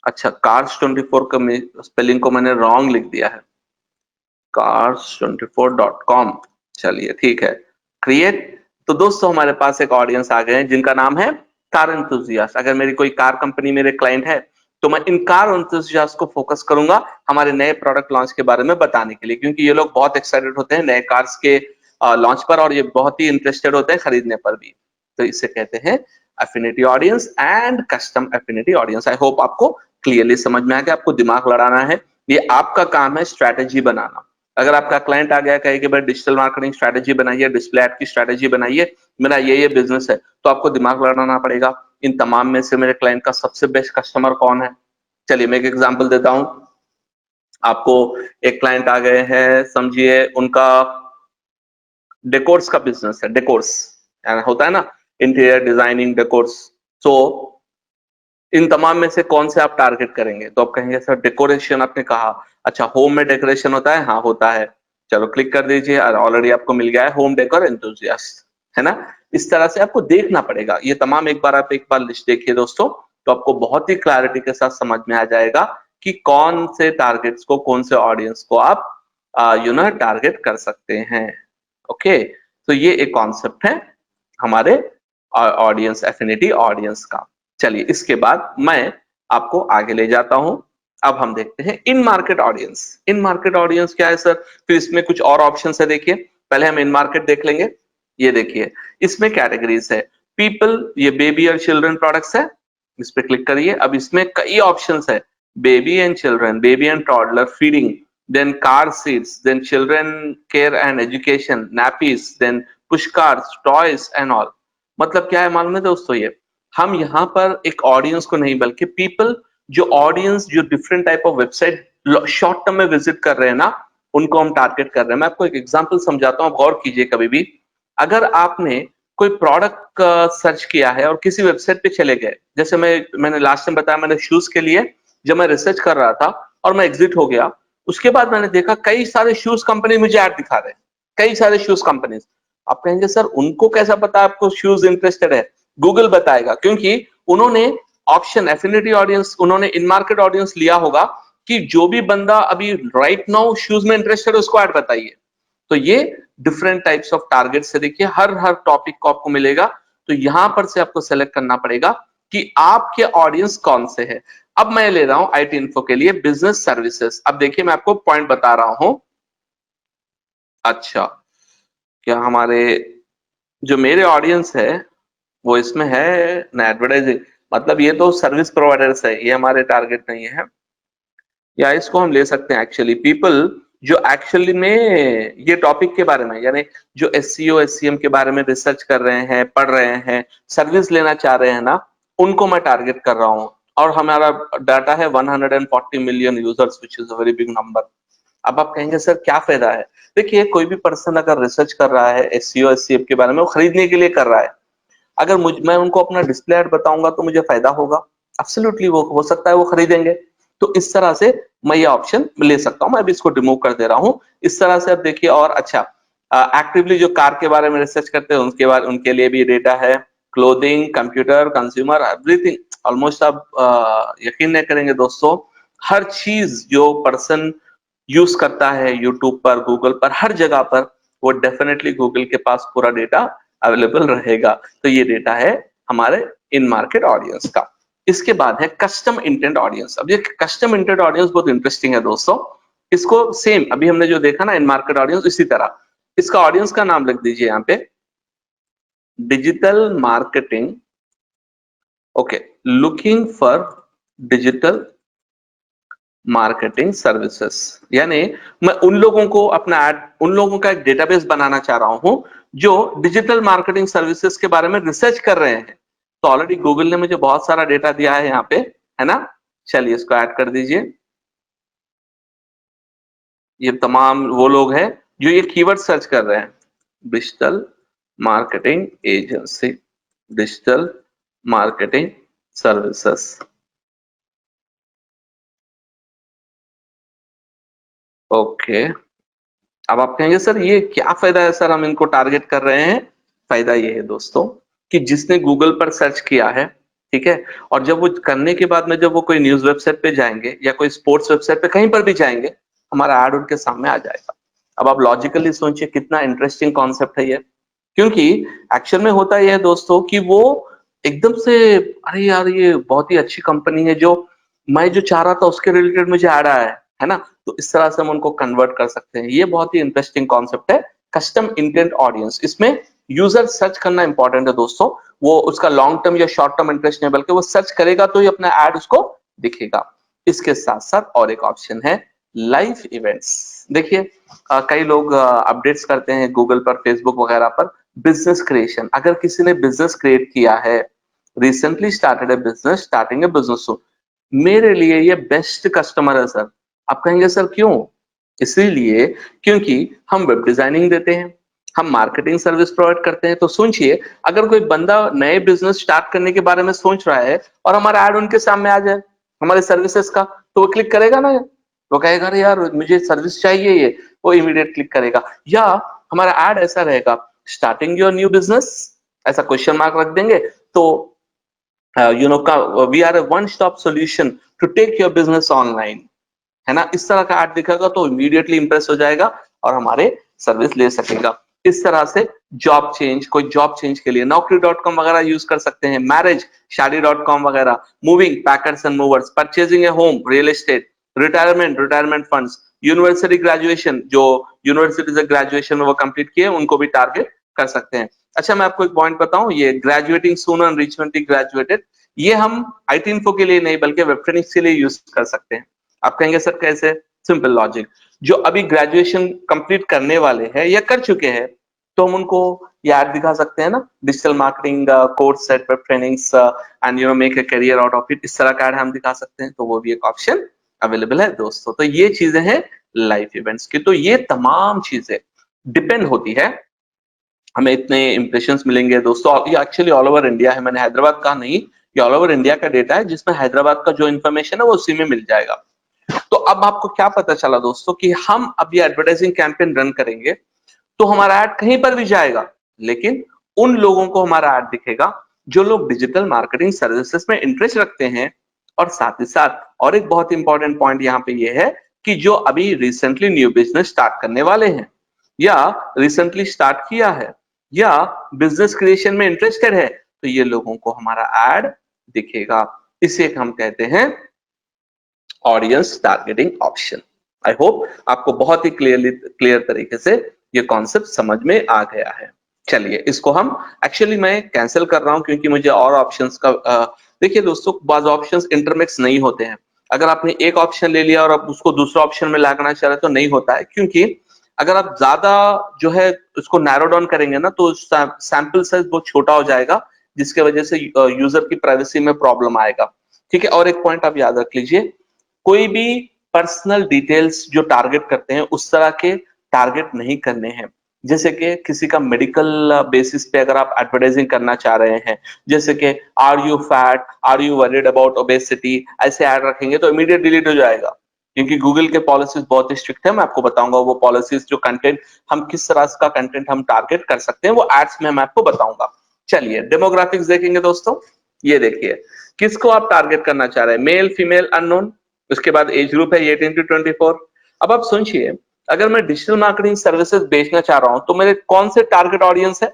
अच्छा, cars24 का स्पेलिंग को मैंने रॉन्ग लिख दिया है, cars24.com। चलिए ठीक है, क्रिएट। तो दोस्तों हमारे पास एक ऑडियंस आ गए हैं जिनका नाम है कार एंथुसियास्ट। अगर मेरी कोई कार कंपनी मेरे क्लाइंट है तो मैं इन कार एंथुसियास्ट को फोकस करूंगा हमारे नए प्रोडक्ट लॉन्च के बारे में बताने के लिए, क्योंकि ये लोग बहुत एक्साइटेड होते हैं नए कार्स के लॉन्च पर, और ये बहुत ही इंटरेस्टेड होते हैं खरीदने पर भी। तो इसे कहते हैं affinity audience and custom affinity audience. I hope आपको क्लियरली समझ में आ गया। आपको दिमाग लड़ाना है, ये आपका काम है स्ट्रैटेजी बनाना। अगर आपका क्लाइंट आ गया कहे कि भाई डिजिटल मार्केटिंग स्ट्रैटेजी बनाइए, डिस्प्ले ऐड की स्ट्रैटेजी बनाइए, मेरा ये बिजनेस है, तो आपको दिमाग लड़ाना पड़ेगा। इन तमाम में से मेरे क्लाइंट का सबसे बेस्ट कस्टमर कौन है? चलिए मैं एक एग्जांपल देता हूं आपको। एक क्लाइंट आ गए हैं, समझिए उनका डेकोर्स का बिजनेस है, डेकोर्स होता है ना, इंटीरियर डिजाइनिंग डेकोर्स। सो इन तमाम में से कौन से आप टारगेट करेंगे? तो आप कहेंगे सर डेकोरेशन, आपने कहा। अच्छा, होम में डेकोरेशन होता है? हाँ होता है। चलो क्लिक कर दीजिए, ऑलरेडी आपको मिल गया है होम डेकोर एंथुसियास्ट, है ना? इस तरह से आपको देखना पड़ेगा ये तमाम। एक बार आप एक बार लिस्ट देखिए दोस्तों, तो आपको बहुत ही क्लैरिटी के साथ समझ में आ जाएगा कि कौन से टारगेट्स को, कौन से ऑडियंस को आप टारगेट कर सकते हैं। ओके, तो ये एक कॉन्सेप्ट है हमारे ऑडियंस, एफिनिटी ऑडियंस का। चलिए इसके बाद मैं आपको आगे ले जाता हूं। अब हम देखते हैं इन मार्केट ऑडियंस। इन मार्केट ऑडियंस क्या है सर? फिर इसमें कुछ और ऑप्शंस है, देखिए। पहले हम इन मार्केट देख लेंगे। ये देखिए, इसमें कैटेगरीज है। पीपल, ये बेबी और चिल्ड्रन प्रोडक्ट्स है, इस पे क्लिक करिए। अब इसमें कई ऑप्शंस है, baby and children, baby and toddler feeding, then car seats, then children care and education, nappies, then push cars, toys and all. मतलब क्या है मालूम है दोस्तों, ये हम यहाँ पर एक ऑडियंस को नहीं बल्कि पीपल, जो ऑडियंस जो different type of website short term में विजिट कर रहे हैं ना, उनको हम टारगेट कर रहे हैं। मैं आपको एक एग्जांपल समझाता हूँ, गौर कीजिए कभी भी। अगर आपने कोई प्रोडक्ट सर्च किया है और किसी वेबसाइट पे चले गए, जैसे मैंने लास्ट टाइम बताया, मैंने शूज के लिए जब मैं रिसर्च कर रहा था और मैं एग्जिट हो गया, उसके बाद मैंने देखा कई सारे शूज कंपनी मुझे ऐड दिखा रहे हैं, कई सारे शूज कंपनीज। आप कहेंगे सर उनको कैसा पता आपको शूज इंटरेस्टेड है? गूगल बताएगा, क्योंकि उन्होंने ऑप्शन एफिनिटी ऑडियंस, उन्होंने इन मार्केट ऑडियंस लिया होगा कि जो भी बंदा अभी राइट नाउ शूज में इंटरेस्टेड है उसको ऐड बताइए। तो ये डिफरेंट टाइप्स ऑफ टारगेट से देखिए हर हर टॉपिक को आपको मिलेगा। तो यहां पर से आपको सेलेक्ट करना पड़ेगा कि आपके ऑडियंस कौन से है। अब मैं ले रहा हूं आईटी इन्फो के लिए बिजनेस सर्विसेज। अब देखिए मैं आपको पॉइंट बता रहा हूं। अच्छा, क्या हमारे जो मेरे ऑडियंस है वो इसमें है ना एडवर्टाइजिंग, मतलब ये तो सर्विस प्रोवाइडर्स है, ये हमारे टारगेट नहीं है। या इसको हम ले सकते हैं एक्चुअली पीपल जो एक्चुअली में ये टॉपिक के बारे में, यानी जो एससीओ एससीएम के बारे में रिसर्च कर रहे हैं, पढ़ रहे हैं, सर्विस लेना चाह रहे हैं ना, उनको मैं टारगेट कर रहा हूं। और हमारा डाटा है 140 million users, which is a very big number. अब आप कहेंगे सर क्या फायदा है? देखिए कोई भी पर्सन अगर रिसर्च कर रहा है एससीओ एससीएम के बारे में, वो खरीदने के लिए कर रहा है। अगर मैं उनको अपना डिस्प्ले ऐड बताऊंगा तो मुझे फायदा होगा, एब्सोल्युटली वो हो सकता है वो खरीदेंगे। तो इस तरह से मैं ये ऑप्शन ले सकता हूं। मैं अभी इसको रिमूव कर दे रहा हूं। इस तरह से अब देखिए। और अच्छा, एक्टिवली जो कार के बारे में रिसर्च करते हैं उनके बाद उनके लिए भी डेटा है, clothing, computer, consumer, everything. Almost आप यकीन नहीं करेंगे दोस्तों, हर चीज जो पर्सन यूज करता है यूट्यूब पर, गूगल पर, हर जगह पर, वो डेफिनेटली गूगल के पास पूरा डेटा अवेलेबल रहेगा। तो ये डेटा है हमारे इन मार्केट ऑडियंस का। इसके बाद है कस्टम इंटेंट ऑडियंस। अब ये कस्टम इंटेंट ऑडियंस बहुत इंटरेस्टिंग है दोस्तों। इसको सेम अभी हमने जो देखा ना इन मार्केट ऑडियंस, इसी तरह इसका ऑडियंस का नाम लिख दीजिए यहाँ पे, digital marketing, okay, looking for digital marketing services. यानी मैं उन लोगों को अपना ऐड, उन लोगों का एक डेटाबेस बनाना चाह रहा हूं जो डिजिटल मार्केटिंग सर्विसेज के बारे में रिसर्च कर रहे हैं। तो ऑलरेडी गूगल ने मुझे बहुत सारा डेटा दिया है यहाँ पे, है ना। चलिए इसको ऐड कर दीजिए। ये तमाम वो लोग हैं जो ये कीवर्ड सर्च कर रहे हैं, digital marketing agency, digital marketing services. Okay, अब आप कहेंगे सर ये क्या फायदा है सर हम इनको टारगेट कर रहे हैं? फायदा ये है दोस्तों कि जिसने गूगल पर सर्च किया है, ठीक है, और जब वो करने के बाद में जब वो कोई न्यूज वेबसाइट पे जाएंगे या कोई स्पोर्ट्स वेबसाइट पे कहीं पर भी जाएंगे, हमारा ऐड उनके सामने आ जाएगा। अब आप लॉजिकली सोचिए कितना इंटरेस्टिंग कॉन्सेप्ट है ये। क्योंकि एक्चुअल में होता यह है दोस्तों कि वो एकदम से, अरे यार ये बहुत ही अच्छी कंपनी है, जो मैं जो चाह रहा था उसके रिलेटेड मुझे ऐड आया है ना। तो इस तरह से हम उनको कन्वर्ट कर सकते हैं। ये बहुत ही इंटरेस्टिंग कॉन्सेप्ट है कस्टम इंटेंट ऑडियंस। इसमें यूजर सर्च करना इंपॉर्टेंट है दोस्तों। वो उसका लॉन्ग टर्म या शॉर्ट टर्म इंटरेस्ट नहीं, बल्कि वो सर्च करेगा तो ही अपना ऐड उसको दिखेगा। इसके साथ साथ और एक ऑप्शन है लाइव इवेंट्स। देखिए कई लोग अपडेट्स करते हैं गूगल पर, फेसबुक वगैरह पर, बिजनेस क्रिएशन। अगर किसी ने बिजनेस क्रिएट किया है, रिसेंटली स्टार्टेड ए बिजनेस, स्टार्टिंग ए बिजनेस, मेरे लिए ये बेस्ट कस्टमर है सर। आप कहेंगे सर क्यों? इसीलिए क्योंकि हम वेब डिजाइनिंग देते हैं, हम मार्केटिंग सर्विस प्रोवाइड करते हैं। तो सोचिए अगर कोई बंदा नए बिजनेस स्टार्ट करने के बारे में सोच रहा है और हमारा ऐड उनके सामने आ जाए हमारे सर्विसेज का, तो वो क्लिक करेगा ना। वो कहेगा अरे यार मुझे सर्विस चाहिए ये, वो इमीडिएट क्लिक करेगा। या हमारा ऐड ऐसा रहेगा, स्टार्टिंग योर न्यू बिजनेस, ऐसा क्वेश्चन मार्क रख देंगे। तो we are a one stop solution to take your business online, है ना। इस तरह का ऐड दिखेगा तो इमीडिएटली इंप्रेस हो जाएगा और हमारे सर्विस ले सकेगा। इस तरह से जॉब चेंज, कोई जॉब चेंज के लिए naukri.com वगैरह यूज कर सकते हैं, मैरिज शादी.com वगैरह, moving packers and movers, purchasing A home real estate, retirement retirement funds, university graduation, जो यूनिवर्सिटी से ग्रेजुएशन में वो कंप्लीट किए उनको भी टारगेट कर सकते हैं। अच्छा मैं आपको एक पॉइंट बताऊं, ये ग्रेजुएटिंग सून एंड रिचेंटली ग्रेजुएटेड, ये हम आईटी इन्फो के लिए नहीं बल्कि वेब ट्रेनिंग्स के लिए यूज कर सकते हैं। आप कहेंगे सर कैसे? सिंपल लॉजिक, जो अभी ग्रेजुएशन कंप्लीट करने वाले हैं या कर चुके हैं, तो हम उनको ये ऐड दिखा सकते हैं ना, डिजिटल मार्केटिंग कोर्स सेट पर trainings and you know make a career out of it, इस तरह का ऐड हम दिखा सकते हैं, तो वो भी एक ऑप्शन अवेलेबल है दोस्तों। तो ये चीजें हैं लाइव इवेंट्स की। तो ये तमाम चीजें डिपेंड होती है, हमें इतने इंप्रेशंस मिलेंगे दोस्तों। ये एक्चुअली ऑल ओवर इंडिया है, मैंने हैदराबाद का नहीं, ये ऑल ओवर इंडिया का डेटा है, जिसमें हैदराबाद का जो इन्फॉर्मेशन है वो उसी में मिल जाएगा। तो अब आपको क्या पता चला दोस्तों कि हम अब ये एडवर्टाइजिंग कैंपेन रन करेंगे तो हमारा ऐड कहीं पर भी जाएगा, लेकिन उन लोगों को हमारा ऐड दिखेगा जो लोग डिजिटल मार्केटिंग सर्विसेज में इंटरेस्ट रखते हैं। और साथ ही साथ और एक बहुत इंपॉर्टेंट पॉइंट यहाँ पे ये है कि जो अभी रिसेंटली न्यू बिजनेस स्टार्ट करने वाले हैं, या रिसेंटली स्टार्ट किया है, या बिजनेस क्रिएशन में इंटरेस्टेड है, तो ये लोगों को हमारा ऐड दिखेगा। इसे हम कहते हैं audience targeting option. I hope आपको बहुत ही क्लियर तरीके से ये कॉन्सेप्ट समझ में आ गया है। चलिए इसको हम, एक्चुअली मैं कैंसिल कर रहा हूं क्योंकि मुझे और ऑप्शंस का देखिए दोस्तों, बाज ऑप्शंस इंटरमिक्स नहीं होते हैं। अगर आपने एक ऑप्शन ले लिया और आप उसको दूसरा ऑप्शन में लगाना चाह रहे तो नहीं होता है, क्योंकि अगर आप ज्यादा जो है उसको नैरो डाउन करेंगे ना तो सैंपल साइज बहुत छोटा हो जाएगा, जिसके वजह से यूजर की प्राइवेसी में प्रॉब्लम आएगा। ठीक है, और एक पॉइंट आप याद रख लीजिए, कोई भी पर्सनल डिटेल्स जो टारगेट करते हैं उस तरह के टारगेट नहीं करने हैं। जैसे कि किसी का मेडिकल बेसिस पे अगर आप एडवर्टाइजिंग करना चाह रहे हैं, जैसे कि are you fat, are you worried about obesity, ऐसे ऐड रखेंगे तो इमीडिएट डिलीट हो जाएगा, क्योंकि गूगल के पॉलिसीज बहुत ही स्ट्रिक्ट है। मैं आपको बताऊंगा वो पॉलिसीज, जो कंटेंट हम किस तरह का कंटेंट हम टारगेट कर सकते हैं वो एड्स में मैं आपको बताऊंगा। चलिए डेमोग्राफिक्स देखेंगे दोस्तों। ये देखिए किसको आप टारगेट करना चाह रहे हैं, मेल फीमेल अननोन, उसके बाद एज ग्रुप है 18 to 24। अब आप सुनिए, अगर मैं डिजिटल मार्केटिंग सर्विसेज बेचना चाह रहा हूं तो मेरे कौन से टारगेट ऑडियंस है,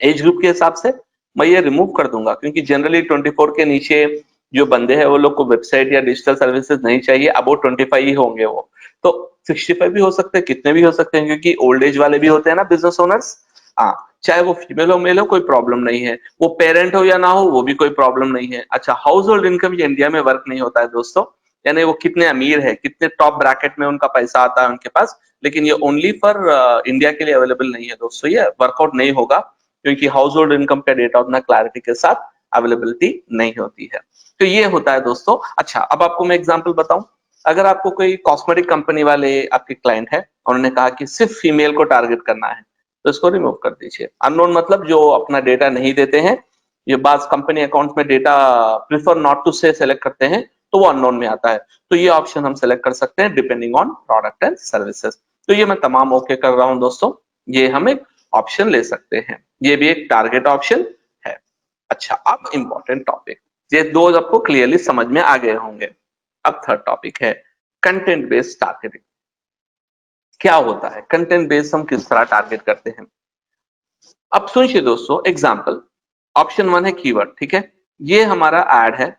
एज ग्रुप के हिसाब से मैं ये रिमूव कर दूंगा, क्योंकि जनरली 24 के नीचे जो बंदे हैं वो लोग को वेबसाइट या डिजिटल सर्विसेज नहीं चाहिए, अबाउट 25 ही होंगे वो। तो 65 भी हो सकते हैं, कितने भी हो सकते हैं, क्योंकि ओल्ड एज वाले भी होते हैं ना बिजनेस ओनर्स। हाँ, चाहे वो फीमेल हो मेल हो कोई प्रॉब्लम नहीं है, वो पेरेंट हो या ना हो वो भी कोई प्रॉब्लम नहीं है। अच्छा, हाउस होल्ड इनकम ये इंडिया में वर्क नहीं होता है दोस्तों, यानी वो कितने अमीर है, कितने टॉप ब्रैकेट में उनका पैसा आता है उनके पास, लेकिन ये ओनली फॉर इंडिया के लिए अवेलेबल नहीं है दोस्तों, ये वर्कआउट नहीं होगा, क्योंकि हाउस होल्ड इनकम का डेटा उतना क्लैरिटी के साथ अवेलेबिलिटी नहीं होती है। तो ये होता है दोस्तों। अच्छा, अब आपको मैं एग्जांपल बताऊं, अगर आपको कोई कॉस्मेटिक कंपनी वाले आपके क्लाइंट है, उन्होंने कहा कि सिर्फ फीमेल को टारगेट करना है, तो इसको रिमूव कर दीजिए। अननोन मतलब जो अपना डेटा नहीं देते हैं, ये बात कंपनी अकाउंट में डेटा प्रिफर नॉट टू से सेलेक्ट करते हैं, तो वो अननोन में आता है। तो ये ऑप्शन हम सेलेक्ट कर सकते हैं depending on product and services. तो ये मैं तमाम ओके कर रहा हूं दोस्तों, ये हम एक ऑप्शन ले सकते हैं, ये भी एक टारगेट ऑप्शन है। अच्छा, अब इंपॉर्टेंट टॉपिक, ये दो आपको क्लियरली समझ में आ गए होंगे। अब थर्ड टॉपिक है कंटेंट बेस्ड टारगेटिंग। क्या होता है कंटेंट बेस्ड, हम किस तरह टारगेट करते हैं। अब सुनिए दोस्तों, एग्जांपल ऑप्शन 1 है कीवर्ड। ठीक है, ये हमारा ऐड है,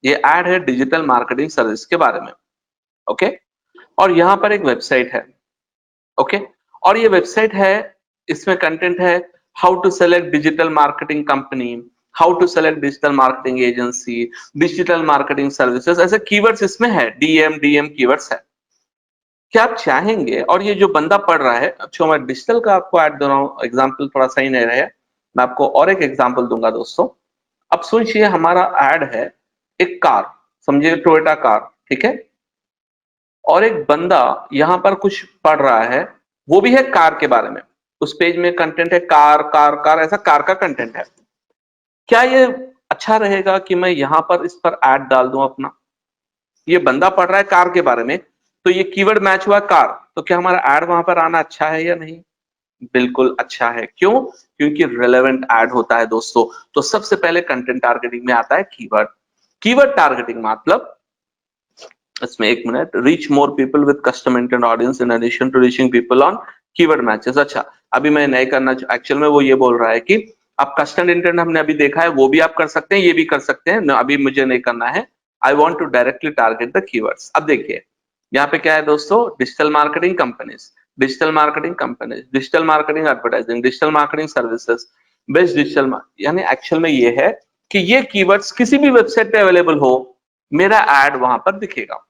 ये ऐड है डिजिटल मार्केटिंग सर्विस के बारे में। ओके, और यहां पर एक वेबसाइट है। ओके, और ये वेबसाइट है, इसमें कंटेंट है how to select digital marketing company, how to select digital marketing agency, digital marketing services, ऐसे कीवर्ड्स इसमें है, डीएम कीवर्ड्स है। क्या आप चाहेंगे, और ये जो बंदा पढ़ रहा है, अच्छा मैं डिजिटल का आपको ऐड दे रहा हूं, एग्जाम्पल थोड़ा सही नहीं रहे, मैं आपको और एक एग्जाम्पल दूंगा दोस्तों। अब सोचिए हमारा ऐड है एक कार, समझिए टोयोटा कार, ठीक है, और एक बंदा यहां पर कुछ पढ़ रहा है, वो भी है कार के बारे में, उस पेज में कंटेंट है कार कार कार, ऐसा कार का कंटेंट है। क्या ये अच्छा रहेगा कि मैं यहां पर इस पर ऐड डाल दूं अपना, ये बंदा पढ़ रहा है कार के बारे में, तो ये कीवर्ड मैच हुआ कार, तो क्या हमारा ऐड वहां पर आना अच्छा है या नहीं, बिल्कुल अच्छा है। क्यों, क्योंकि रेलेवेंट ऐड होता है दोस्तों। तो सबसे पहले कंटेंट टारगेटिंग में आता है कीवर्ड। कीवर्ड टारगेटिंग मतलब, इसमें एक minute, reach more people with custom intent audience in addition to reaching people on keyword matches. अच्छा, अभी मैं नहीं करना, एक्चुअल में वो ये बोल रहा है कि आप कस्टम इंटेंट हमने अभी देखा है, वो भी आप कर सकते हैं, ये भी कर सकते हैं, अभी मुझे नहीं करना है। I want to directly target the keywords. अब देखिए यहाँ पे क्या है दोस्तों, digital marketing companies, digital marketing companies, digital marketing advertising, digital marketing services, best digital, यानी एक्चुअल में ये है कि ये कीवर्ड्स किसी भी वेबसाइट पे अवेलेबल हो, मेरा एड वहां पर दिखेगा।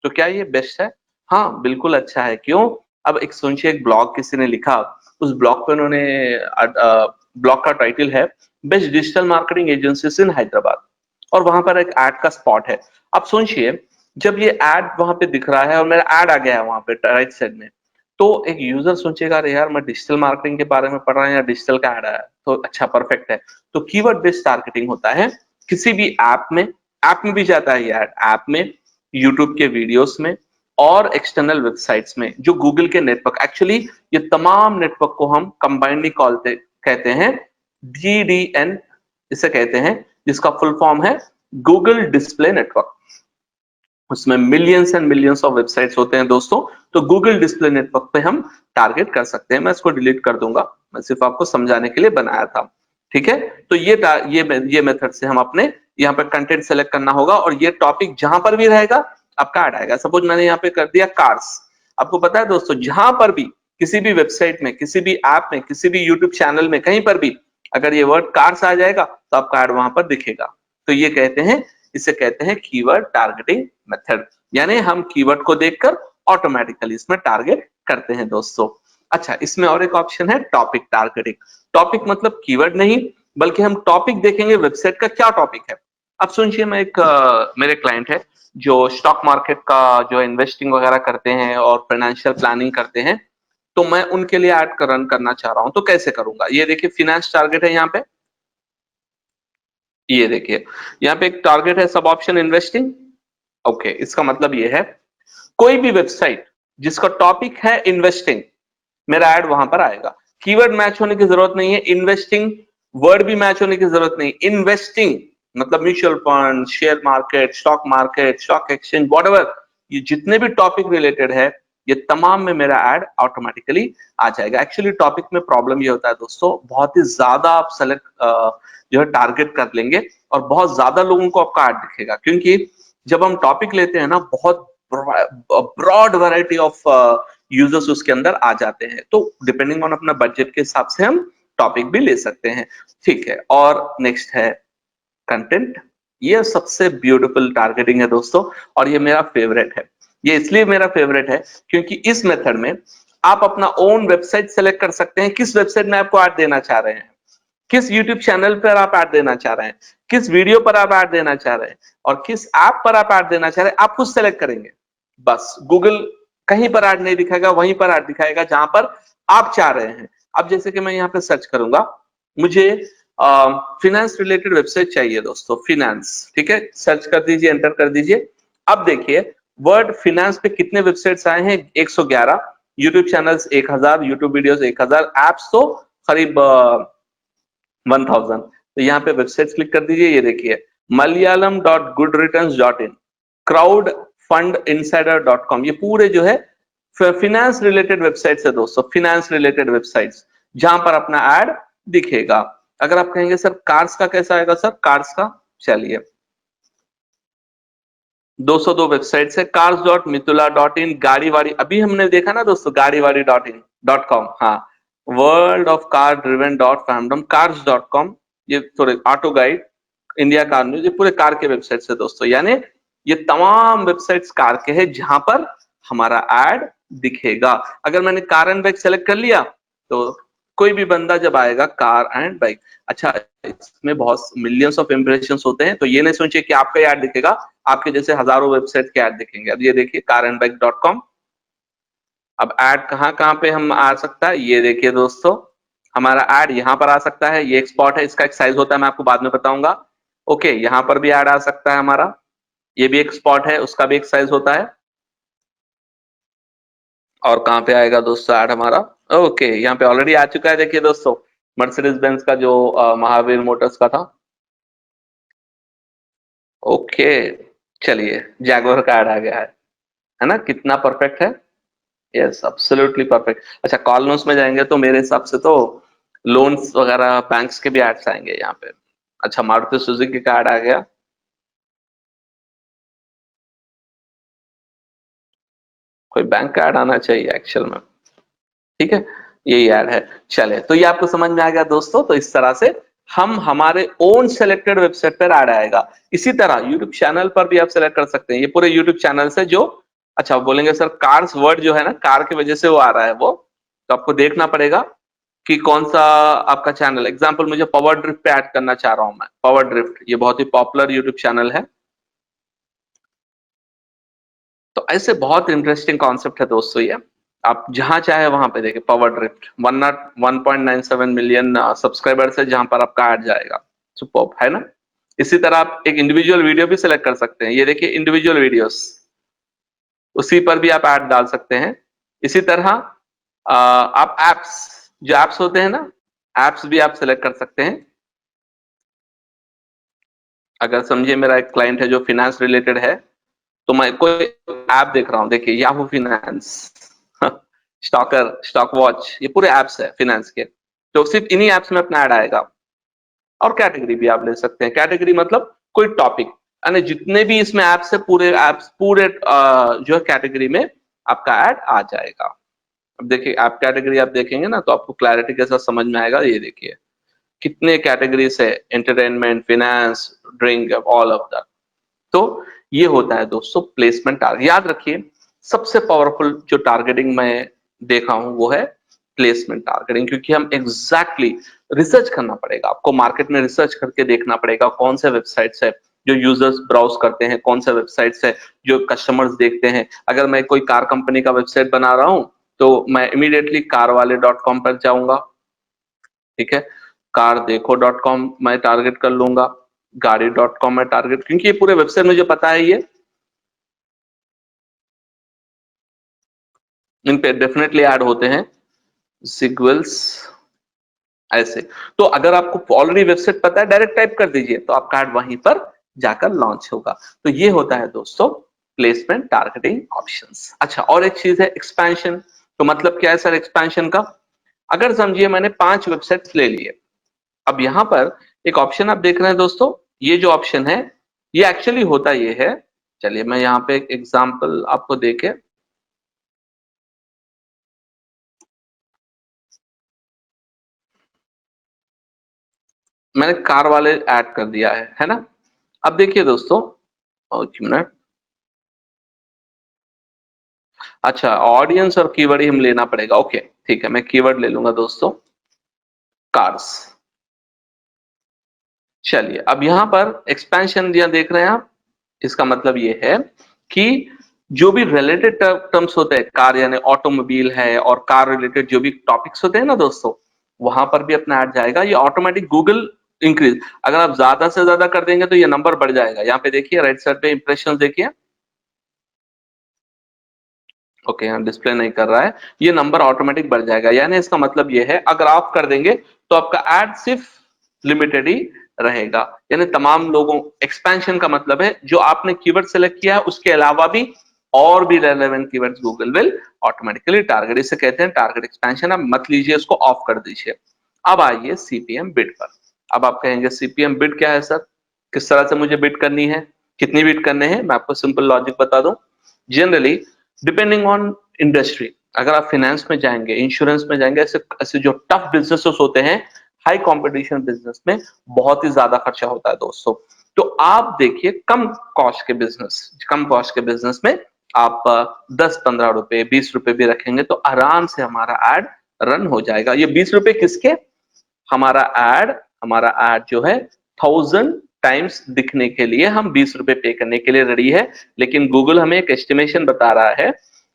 तो क्या ये बेस्ट है? हाँ बिल्कुल अच्छा है। क्यों? अब एक सुनिए, एक ब्लॉग किसी ने लिखा उस ब्लॉग पे उन्होंने ब्लॉग का टाइटल है best digital marketing agencies in Hyderabad, और वहां पर एक एड का स्पॉट है। अब सोचिए, जब ये एड वहां पे दिख रहा है और मेरा एड आ गया है वहां पे राइट साइड में, तो एक यूजर सोचेगा अरे यार मैं डिजिटल मार्केटिंग के बारे में पढ़ रहा हूँ या डिजिटल का एड आया है, तो अच्छा परफेक्ट है। तो कीवर्ड बेस्ड टारगेटिंग होता है किसी भी ऐप में भी जाता है ये एड, ऐप में, यूट्यूब के वीडियोस में, और एक्सटर्नल वेबसाइट्स में जो गूगल के नेटवर्क, एक्चुअली ये तमाम नेटवर्क को हम कंबाइंडली कहते हैं DDN, इसे कहते हैं, जिसका फुल फॉर्म है गूगल डिस्प्ले नेटवर्क। उसमें millions and millions of websites होते हैं दोस्तों, तो गूगल डिस्प्ले नेटवर्क पे हम टारगेट कर सकते हैं। मैं इसको डिलीट कर दूंगा, मैं सिर्फ आपको समझाने के लिए बनाया था, ठीक है। तो ये मेथड से हम अपने यहाँ पे कंटेंट सेलेक्ट करना होगा, और ये टॉपिक जहां पर भी रहेगा आपका ऐड आएगा। सपोज मैंने यहाँ पे कर दिया कार्स, आपको पता है दोस्तों, जहां पर भी किसी भी वेबसाइट में, किसी भी ऐप में, किसी भी यूट्यूब चैनल में, कहीं पर भी अगर ये वर्ड कार्स आ जाएगा तो आपका ऐड वहां पर दिखेगा। तो ये कहते हैं, इसे कहते हैं कीवर्ड टारगेटिंग मेथड, यानी हम कीवर्ड को देखकर ऑटोमेटिकली इसमें टारगेट करते हैं दोस्तों। अच्छा, इसमें और एक ऑप्शन है टॉपिक टारगेटिंग। टॉपिक मतलब कीवर्ड नहीं, बल्कि हम टॉपिक देखेंगे वेबसाइट का क्या टॉपिक है। अब सुनिए, मैं एक मेरे क्लाइंट है जो स्टॉक मार्केट का जो इन्वेस्टिंग वगैरह करते हैं और फाइनेंशियल प्लानिंग करते हैं, तो मैं उनके लिए ऐड रन करना चाह रहा हूं, तो कैसे करूंगा। ये देखिए फिनेंस टारगेट है यहाँ पे, ये देखिए यहाँ पे एक टारगेट है सब ऑप्शन इन्वेस्टिंग। ओके, इसका मतलब ये है कोई भी वेबसाइट जिसका टॉपिक है इन्वेस्टिंग, मेरा ऐड वहां पर आएगा। कीवर्ड मैच होने की जरूरत नहीं है, इन्वेस्टिंग वर्ड भी मैच होने की जरूरत नहीं, इन्वेस्टिंग मतलब mutual fund, share market, stock exchange, whatever, ये जितने भी टॉपिक रिलेटेड है, ये तमाम में मेरा ऐड ऑटोमेटिकली आ जाएगा। एक्चुअली टॉपिक में प्रॉब्लम ये होता है दोस्तों, बहुत ही ज्यादा आप सेलेक्ट जो है टारगेट कर लेंगे और बहुत ज्यादा लोगों को आपका ऐड दिखेगा, क्योंकि जब हम टॉपिक लेते हैं ना, बहुत ब्रॉड वैरायटी ऑफ यूजर्स उसके अंदर आ जाते हैं, तो डिपेंडिंग ऑन अपना बजट के हिसाब से हम टॉपिक भी ले सकते हैं, ठीक है। और नेक्स्ट है कंटेंट, ये सबसे ब्यूटीफुल टारगेटिंग है दोस्तों, और ये मेरा फेवरेट है। ये इसलिए मेरा फेवरेट है क्योंकि इस मेथड में आप अपना ओन वेबसाइट सेलेक्ट कर सकते हैं, किस वेबसाइट में आपको ऐड देना चाह रहे हैं, किस यूट्यूब चैनल पर आप ऐड देना चाह रहे हैं, किस वीडियो पर आप ऐड देना चाह रहे हैं, और किस ऐप पर आप ऐड देना चाह रहे हैं, आप खुद सेलेक्ट करेंगे। बस गूगल कहीं पर ऐड नहीं दिखाएगा, वहीं पर ऐड दिखाएगा जहां पर आप चाह रहे हैं। अब जैसे कि मैं यहाँ पे सर्च करूंगा, मुझे फिनेंस रिलेटेड वेबसाइट चाहिए दोस्तों, फिनेंस, ठीक है, सर्च कर दीजिए, एंटर कर दीजिए। अब देखिए वर्ड फिनेंस पे कितने वेबसाइट्स आए हैं, 111, YouTube channels 1000, YouTube videos 1000, apps तो करीब 1000। तो यहाँ पे वेबसाइट क्लिक कर दीजिए, ये देखिए malayalam.goodreturns.in, क्राउड फंड insider.com, ये पूरे जो है फिनेंस रिलेटेड वेबसाइट्स है दोस्तों, फिनेंस रिलेटेड वेबसाइट्स जहां पर अपना ऐड दिखेगा। अगर आप कहेंगे सर कार्स का कैसा आएगा, सर कार्स का, चलिए 202 वेबसाइट है, cars.mithula.in, गाड़ी वाड़ी, अभी हमने देखा ना दोस्तों, गाड़ी वाड़ी .in.com, हाँ, world of car driven .fandom, cars.com, ये थोड़े auto guide, India car news, ये पूरे कार के वेबसाइट है दोस्तों, यानी ये तमाम वेबसाइट्स कार के हैं जहां पर हमारा ऐड दिखेगा। अगर मैंने कार एंड बाइक सेलेक्ट कर लिया, तो कोई भी बंदा जब आएगा कार एंड बाइक, अच्छा इसमें बहुत मिलियंस ऑफ इंप्रेशंस होते हैं, तो ये नहीं सोचिए कि आपका ऐड दिखेगा, आपके जैसे हजारों वेबसाइट के ऐड दिखेंगे। अब ये देखिए caranbike.com, अब ऐड कहाँ कहाँ पे हम आ सकता है, ये देखिए दोस्तों, हमारा ऐड यहाँ पर आ सकता है, ये एक स्पॉट है, इसका एक साइज होता है, मैं आपको बाद में बताऊंगा। ओके, यहाँ पर भी ऐड आ सकता है हमारा, ये भी एक स्पॉट है, उसका भी एक साइज होता है। और कहाँ पे आएगा दोस्तों ऐड हमारा, ओके यहाँ पे ऑलरेडी आ चुका है, देखिए दोस्तों, मर्सिडीज बेंज का जो महावीर मोटर्स का था। ओके, चलिए जैगुआर का ऐड आ गया है ना, कितना परफेक्ट है, यस एब्सोल्युटली परफेक्ट। अच्छा, कॉल नोट्स में जाएंगे तो मेरे हिसाब से तो लोन्स वगैरह बैंक्स के भी एड्स आएंगे यहाँ पे। अच्छा, मारुति सुजुकी का ऐड आ गया, कोई बैंक का ऐड आना चाहिए एक्चुअल में, ठीक है, यही ऐड है। चले, तो ये आपको समझ में आ गया दोस्तों, तो इस तरह से हम हमारे ओन सेलेक्टेड वेबसाइट पर ऐड आएगा। इसी तरह यूट्यूब चैनल पर भी आप सेलेक्ट कर सकते हैं, ये पूरे यूट्यूब चैनल से जो, अच्छा बोलेंगे सर कार्स वर्ड जो है ना, कार की वजह से वो आ रहा है वो, तो आपको देखना पड़ेगा कि कौन सा आपका चैनल, एग्जांपल मुझे पावर ड्रिफ्ट पे ऐड करना चाह रहा हूं मैं, पावर ड्रिफ्ट ये बहुत ही पॉपुलर यूट्यूब चैनल है। तो ऐसे बहुत इंटरेस्टिंग कॉन्सेप्ट है दोस्तों ये, आप जहां चाहे वहां पे देखिए पावर ड्रिफ्ट 1.97 मिलियन सब्सक्राइबर्स है जहां पर आपका ऐड जाएगा। सुपर्ब है ना। इसी तरह आप एक इंडिविजुअल वीडियो भी सिलेक्ट कर सकते हैं, ये देखिए इंडिविजुअल वीडियोस, उसी पर भी आप ऐड डाल सकते हैं। इसी तरह आप एप्स, जो एप्स होते हैं ना, एप्स भी आप सिलेक्ट कर सकते हैं। अगर समझिए मेरा एक क्लाइंट है जो फिनेंस रिलेटेड है, तो मैं कोई ऐप देख रहा हूँ, देखिए Yahoo finance, stalker, stock watch, ये पूरे एप्स है फिनेंस के, तो सिर्फ इन्हीं एप्स में अपना ऐड आएगा। और कैटेगरी भी आप ले सकते हैं, कैटेगरी मतलब कोई टॉपिक, यानी जितने भी इसमें एप्स है पूरे एप्स पूरे जो है कैटेगरी में आपका ऐड आ जाएगा। अब देखिए ऐप कैटेगरी आप देखेंगे ना तो आपको क्लैरिटी के साथ समझ में आएगा। ये देखिए कितने कैटेगरीज है, entertainment, finance, drink, all of that. तो ये होता है दोस्तों प्लेसमेंट टारगेट। याद रखिए सबसे पावरफुल जो टारगेटिंग मैं देखा हूं वो है प्लेसमेंट टारगेटिंग, क्योंकि हम एग्जैक्टली रिसर्च करना पड़ेगा, आपको मार्केट में रिसर्च करके देखना पड़ेगा कौन से वेबसाइट्स है जो यूजर्स ब्राउज करते हैं, कौन से वेबसाइट्स है जो कस्टमर्स देखते हैं। अगर मैं कोई कार कंपनी का वेबसाइट बना रहा हूं तो मैं इमीडिएटली कारवाले.com पर जाऊंगा, ठीक है, कार देखो .com मैं टारगेट कर लूंगा, गाड़ी.com में टारगेट, क्योंकि ये पूरे वेबसाइट मुझे पता है ये इन पे डेफिनेटली ऐड होते हैं, सिग्वल्स ऐसे। तो अगर आपको ऑलरेडी वेबसाइट पता है डायरेक्ट टाइप कर दीजिए तो आपका ऐड वहीं पर जाकर लॉन्च होगा। तो ये होता है दोस्तों प्लेसमेंट टारगेटिंग ऑप्शंस। अच्छा और एक चीज है एक्सपेंशन। तो मतलब क्या है सर एक्सपेंशन का? अगर समझिए मैंने 5 वेबसाइट्स ले लिए, अब यहां पर एक ऑप्शन आप देख रहे हैं दोस्तों, ये जो ऑप्शन है ये एक्चुअली होता ये है, चलिए मैं यहाँ पे एक एग्जांपल आपको देके, मैंने कार वाले ऐड कर दिया है ना। अब देखिए दोस्तों, एक मिनट, अच्छा ऑडियंस और कीवर्ड ही हम लेना पड़ेगा, ओके ठीक है, मैं कीवर्ड ले लूंगा दोस्तों कार्स। चलिए अब यहां पर एक्सपेंशन दिया देख रहे हैं आप, इसका मतलब ये है कि जो भी रिलेटेड टर्म्स होते हैं, कार यानी ऑटोमोबाइल है और कार रिलेटेड जो भी टॉपिक्स होते हैं ना दोस्तों, वहां पर भी अपना ऐड जाएगा। ये ऑटोमेटिक गूगल इंक्रीज, अगर आप ज्यादा से ज्यादा कर देंगे तो ये नंबर बढ़ जाएगा। यहाँ पे देखिए राइट साइड पे इंप्रेशन देखिए, ओके यहाँ डिस्प्ले नहीं कर रहा है, ये नंबर ऑटोमेटिक बढ़ जाएगा। यानी इसका मतलब ये है अगर आप कर देंगे तो आपका ऐड सिर्फ लिमिटेड ही रहेगा, यानी तमाम लोगों, एक्सपेंशन का मतलब है जो आपने कीवर्ड सेलेक्ट किया है उसके अलावा भी और भी relevant keywords Google will automatically target, इसे कहते हैं टारगेट एक्सपेंशन। अब मत लीजिए, उसको ऑफ कर दीजिए। अब आइए सीपीएम बिड पर। अब आप कहेंगे सीपीएम बिड क्या है सर, किस तरह से मुझे बिड करनी है, कितनी बिड करने हैं, मैं आपको सिंपल लॉजिक बता दूं। जनरली डिपेंडिंग ऑन इंडस्ट्री, अगर आप फाइनेंस में जाएंगे, इंश्योरेंस में जाएंगे, ऐसे ऐसे जो टफ बिजनेसेस होते हैं, हाई कंपटीशन बिजनेस में बहुत ही ज्यादा खर्चा होता है दोस्तों। तो आप देखिए कम कॉस्ट के बिजनेस, कम कॉस्ट के बिजनेस में आप 10-15 रुपए 20 रुपए भी रखेंगे तो आराम से हमारा एड रन हो जाएगा। ये 20 रुपए किसके, हमारा एड, हमारा एड जो है 1000 टाइम्स दिखने के लिए हम 20 रुपए पे करने के लिए रेडी है। लेकिन गूगल हमें एक एस्टिमेशन बता रहा है,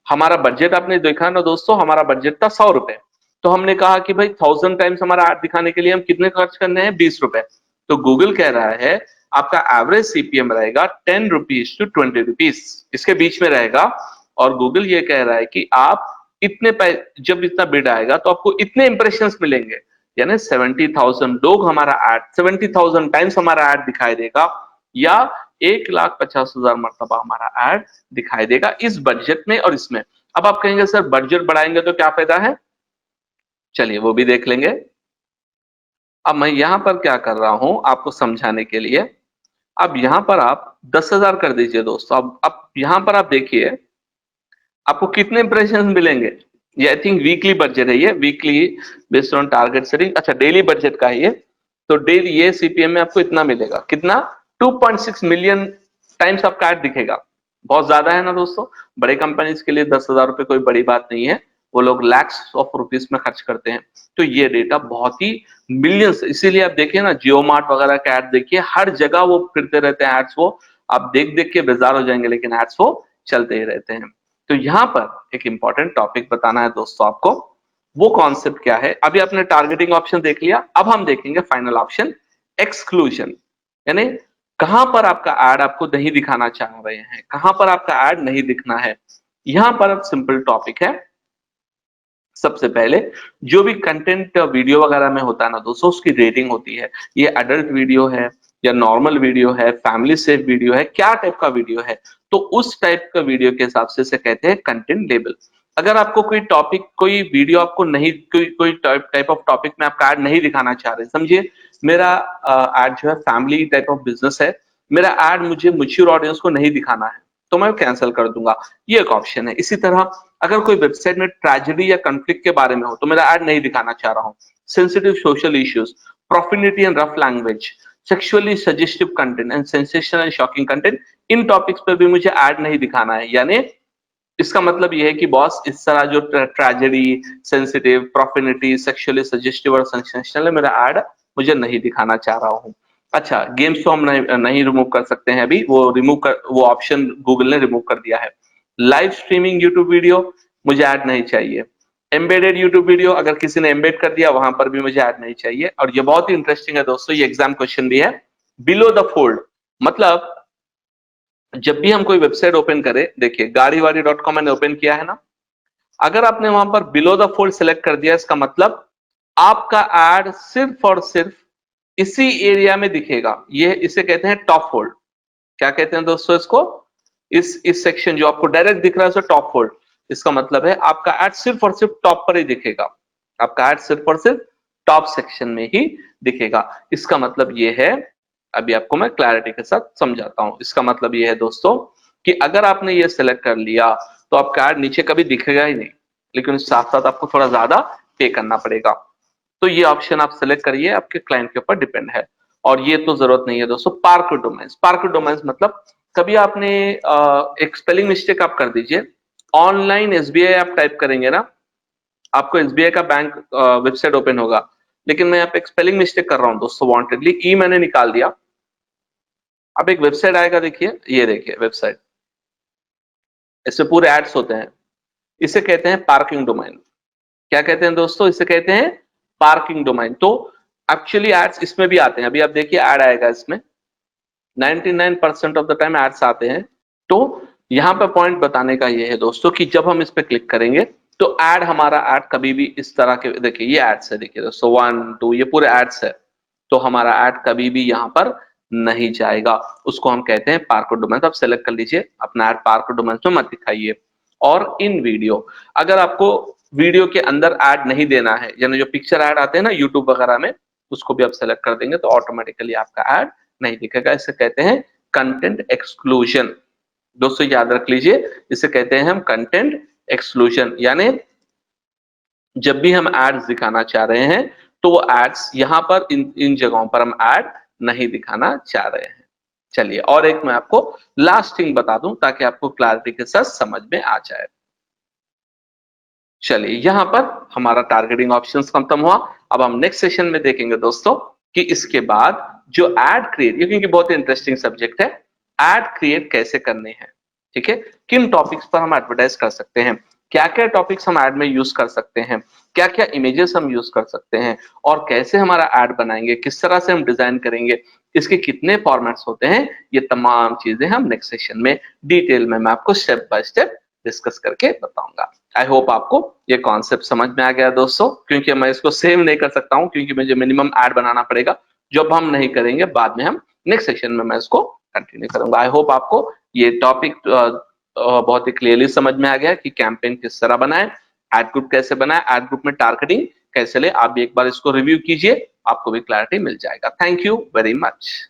हमारा बजट आपने देखा ना दोस्तों, हमारा बजट था 100 रुपए, तो हमने कहा कि भाई 1000 टाइम्स हमारा एड दिखाने के लिए हम कितने खर्च करने हैं, 20 रुपए। तो गूगल कह रहा है आपका एवरेज सीपीएम रहेगा 10 रुपीज to 20 रुपीज, इसके बीच में रहेगा। और गूगल ये कह रहा है कि आप इतने जब इतना बिड आएगा तो आपको इतने इंप्रेशन मिलेंगे, यानी 70,000 लोग हमारा एड, 70,000 टाइम्स हमारा एड दिखाई देगा, या 1,50,000 मरतबा हमारा एड दिखाई देगा इस बजट में और इसमें। अब आप कहेंगे सर बजट बढ़ाएंगे तो क्या फायदा है, चलिए वो भी देख लेंगे। अब मैं यहां पर क्या कर रहा हूं आपको समझाने के लिए, अब यहां पर आप 10,000 कर दीजिए दोस्तों। अब यहां पर आप देखिए आपको कितने इंप्रेशन मिलेंगे। ये आई थिंक वीकली बजट है, ये weekly based on target setting, अच्छा डेली बजट का है ये। तो डेली ये सीपीएम में आपको इतना मिलेगा, कितना, 2.6 मिलियन टाइम्स आपका ऐड दिखेगा। बहुत ज्यादा है ना दोस्तों, बड़े कंपनीज के लिए 10,000 रुपए कोई बड़ी बात नहीं है। वो लोग लैक्स ऑफ रुपीस में खर्च करते हैं। तो ये डेटा बहुत ही मिलियंस, इसीलिए आप देखिए ना जियो मार्ट वगैरह का एड देखिए, हर जगह वो फिरते रहते हैं एड्स, वो आप देख देख के बेजार हो जाएंगे, लेकिन एड्स वो चलते ही रहते हैं। तो यहाँ पर एक इंपॉर्टेंट टॉपिक बताना है दोस्तों आपको, वो कॉन्सेप्ट क्या है। अभी आपने टारगेटिंग ऑप्शन देख लिया, अब हम देखेंगे फाइनल ऑप्शन एक्सक्लूजन, यानी कहां पर आपका एड आपको नहीं दिखाना चाह रहे हैं, कहां पर आपका एड नहीं दिखना है। यहां पर अब सिंपल टॉपिक है, सबसे पहले जो भी कंटेंट वीडियो वगैरह में होता है ना दोस्तों, उसकी रेटिंग होती है, ये एडल्ट वीडियो है या नॉर्मल वीडियो है, फैमिली सेफ वीडियो है, क्या टाइप का वीडियो है, तो उस टाइप का वीडियो के हिसाब से कहते हैं कंटेंट लेबल। अगर आपको कोई टॉपिक, कोई वीडियो आपको नहीं, कोई टाइप ऑफ टॉपिक में आपका एड नहीं दिखाना चाह रहे, समझिए मेरा एड जो है फैमिली टाइप ऑफ बिजनेस है, मेरा एड मुझे मैच्योर ऑडियंस को नहीं दिखाना है, तो मैं कैंसिल कर दूंगा, ये एक ऑप्शन है। इसी तरह अगर कोई वेबसाइट में ट्रेजेडी या कॉन्फ्लिक्ट के बारे में हो तो मेरा एड नहीं दिखाना चाह रहा हूँ, sensitive social issues, profanity and rough language, sexually suggestive content and sensational and shocking content, in topics पर भी मुझे एड नहीं दिखाना है। यानी इसका मतलब ये है कि बॉस इस तरह जो tragedy, sensitive, profanity, sexually suggestive और सेंसेशनल है, मेरा एड मुझे नहीं दिखाना चाह रहा हूँ। अच्छा, गेम्स तो हम नहीं रिमूव कर सकते हैं अभी, वो ऑप्शन गूगल ने रिमूव कर दिया है। लाइव स्ट्रीमिंग यूट्यूब वीडियो, मुझे ऐड नहीं चाहिए। एम्बेडेड यूट्यूब वीडियो, अगर किसी ने एम्बेड कर दिया वहां पर भी मुझे ऐड नहीं चाहिए। और ये बहुत ही इंटरेस्टिंग है दोस्तों, ये एग्जाम क्वेश्चन भी है। बिलो द फोल्ड मतलब जब भी हम कोई वेबसाइट ओपन करें, देखिए गाड़ीवाड़ी.com मैंने ओपन किया है ना, अगर आपने वहां पर बिलो द फोल्ड सेलेक्ट कर दिया, इसका मतलब आपका एड सिर्फ और सिर्फ इसी एरिया में दिखेगा। ये इसे कहते हैं टॉप फोल्ड। क्या कहते हैं दोस्तों इसको, इस सेक्शन जो आपको डायरेक्ट दिख रहा है उसे टॉप फोल्ड। इसका मतलब है आपका एड सिर्फ और सिर्फ टॉप पर ही दिखेगा, आपका एड सिर्फ और सिर्फ टॉप सेक्शन में ही दिखेगा। इसका मतलब ये है, अभी आपको मैं क्लैरिटी के साथ समझाता हूं। इसका मतलब ये है दोस्तों कि अगर आपने ये सिलेक्ट कर लिया तो आपका एड नीचे कभी दिखेगा ही नहीं, लेकिन साथ साथ आपको थोड़ा ज्यादा पे करना पड़ेगा। तो ये ऑप्शन आप सिलेक्ट करिए, आपके क्लाइंट के ऊपर डिपेंड है। और ये तो जरूरत नहीं है दोस्तों पार्क डोमेन्स। पार्क डोमेन्स मतलब कभी आपने एक स्पेलिंग मिस्टेक आप कर दीजिए, ऑनलाइन एसबीआई आप टाइप करेंगे ना, आपको एसबीआई का बैंक वेबसाइट ओपन होगा, लेकिन मैं यहाँ पे एक स्पेलिंग मिस्टेक कर रहा हूँ दोस्तों, वांटेडली ई मैंने निकाल दिया। अब एक वेबसाइट आएगा, देखिए ये देखिए वेबसाइट, इसमें पूरे एड्स होते हैं, इसे कहते हैं पार्किंग डोमेन। क्या कहते हैं दोस्तों, इसे कहते हैं पार्किंग डोमेन। तो एक्चुअली एड्स इसमें भी आते हैं, अभी आप देखिए ऐड आएगा इसमें, 99% ऑफ द टाइम एड्स आते हैं। तो यहाँ पे पॉइंट बताने का ये है दोस्तों कि जब हम इस पे क्लिक करेंगे तो ऐड, हमारा ऐड कभी भी इस तरह के, देखिए ये एड्स है, देखिए दोस्तों 1 2 ये पूरे एड्स है, तो हमारा ऐड कभी भी यहाँ पर नहीं जाएगा, उसको हम कहते हैं पार्क डोमेन। आप सेलेक्ट कर लीजिए अपना ऐड पार्क डोमेन में मत दिखाइए। और इन वीडियो, अगर आपको वीडियो के अंदर ऐड नहीं देना है, यानी जो पिक्चर ऐड आते हैं ना यूट्यूब वगैरह में, उसको भी आप सेलेक्ट कर देंगे तो ऑटोमेटिकली आपका ऐड नहीं दिखेगा। इसे कहते हैं कंटेंट एक्सक्लूजन। दोस्तों याद रख लीजिए, इसे कहते हैं हम कंटेंट एक्सक्लूजन। यानी जब भी हम एड्स दिखाना चाह रहे हैं तो वो एड्स यहाँ पर इन जगहों पर हम ऐड नहीं दिखाना चाह रहे हैं। चलिए और एक मैं आपको लास्ट थिंग बता दूं ताकि आपको क्लैरिटी के साथ समझ में आ जाए। चलिए यहां पर हमारा टारगेटिंग ऑप्शंस खत्म हुआ। अब हम नेक्स्ट सेशन में देखेंगे दोस्तों कि इसके बाद जो एड क्रिएट, क्योंकि बहुत इंटरेस्टिंग सब्जेक्ट है, एड क्रिएट कैसे करने हैं, ठीक है, किन टॉपिक्स पर हम एडवर्टाइज कर सकते हैं, क्या क्या टॉपिक्स हम एड में यूज कर सकते हैं, क्या क्या इमेजेस हम यूज कर सकते हैं, और कैसे हमारा एड बनाएंगे, किस तरह से हम डिजाइन करेंगे, इसके कितने फॉर्मेट्स होते हैं, ये तमाम चीजें हम नेक्स्ट सेशन में डिटेल में मैं आपको स्टेप बाय स्टेप डिस्कस करके बताऊंगा। आई होप आपको ये कॉन्सेप्ट समझ में आ गया दोस्तों, क्योंकि मैं इसको सेव नहीं कर सकता हूं, क्योंकि मुझे मिनिमम ऐड बनाना पड़ेगा, जब हम नहीं करेंगे बाद में हम नेक्स्ट सेशन में मैं इसको कंटिन्यू करूंगा। आई होप आपको ये टॉपिक बहुत ही क्लियरली समझ में आ गया कि कैंपेन किस तरह बनाए, एड ग्रुप कैसे बनाए, एड ग्रुप में टारगेटिंग कैसे ले। आप भी एक बार इसको रिव्यू कीजिए, आपको भी क्लैरिटी मिल जाएगा। Thank you very much.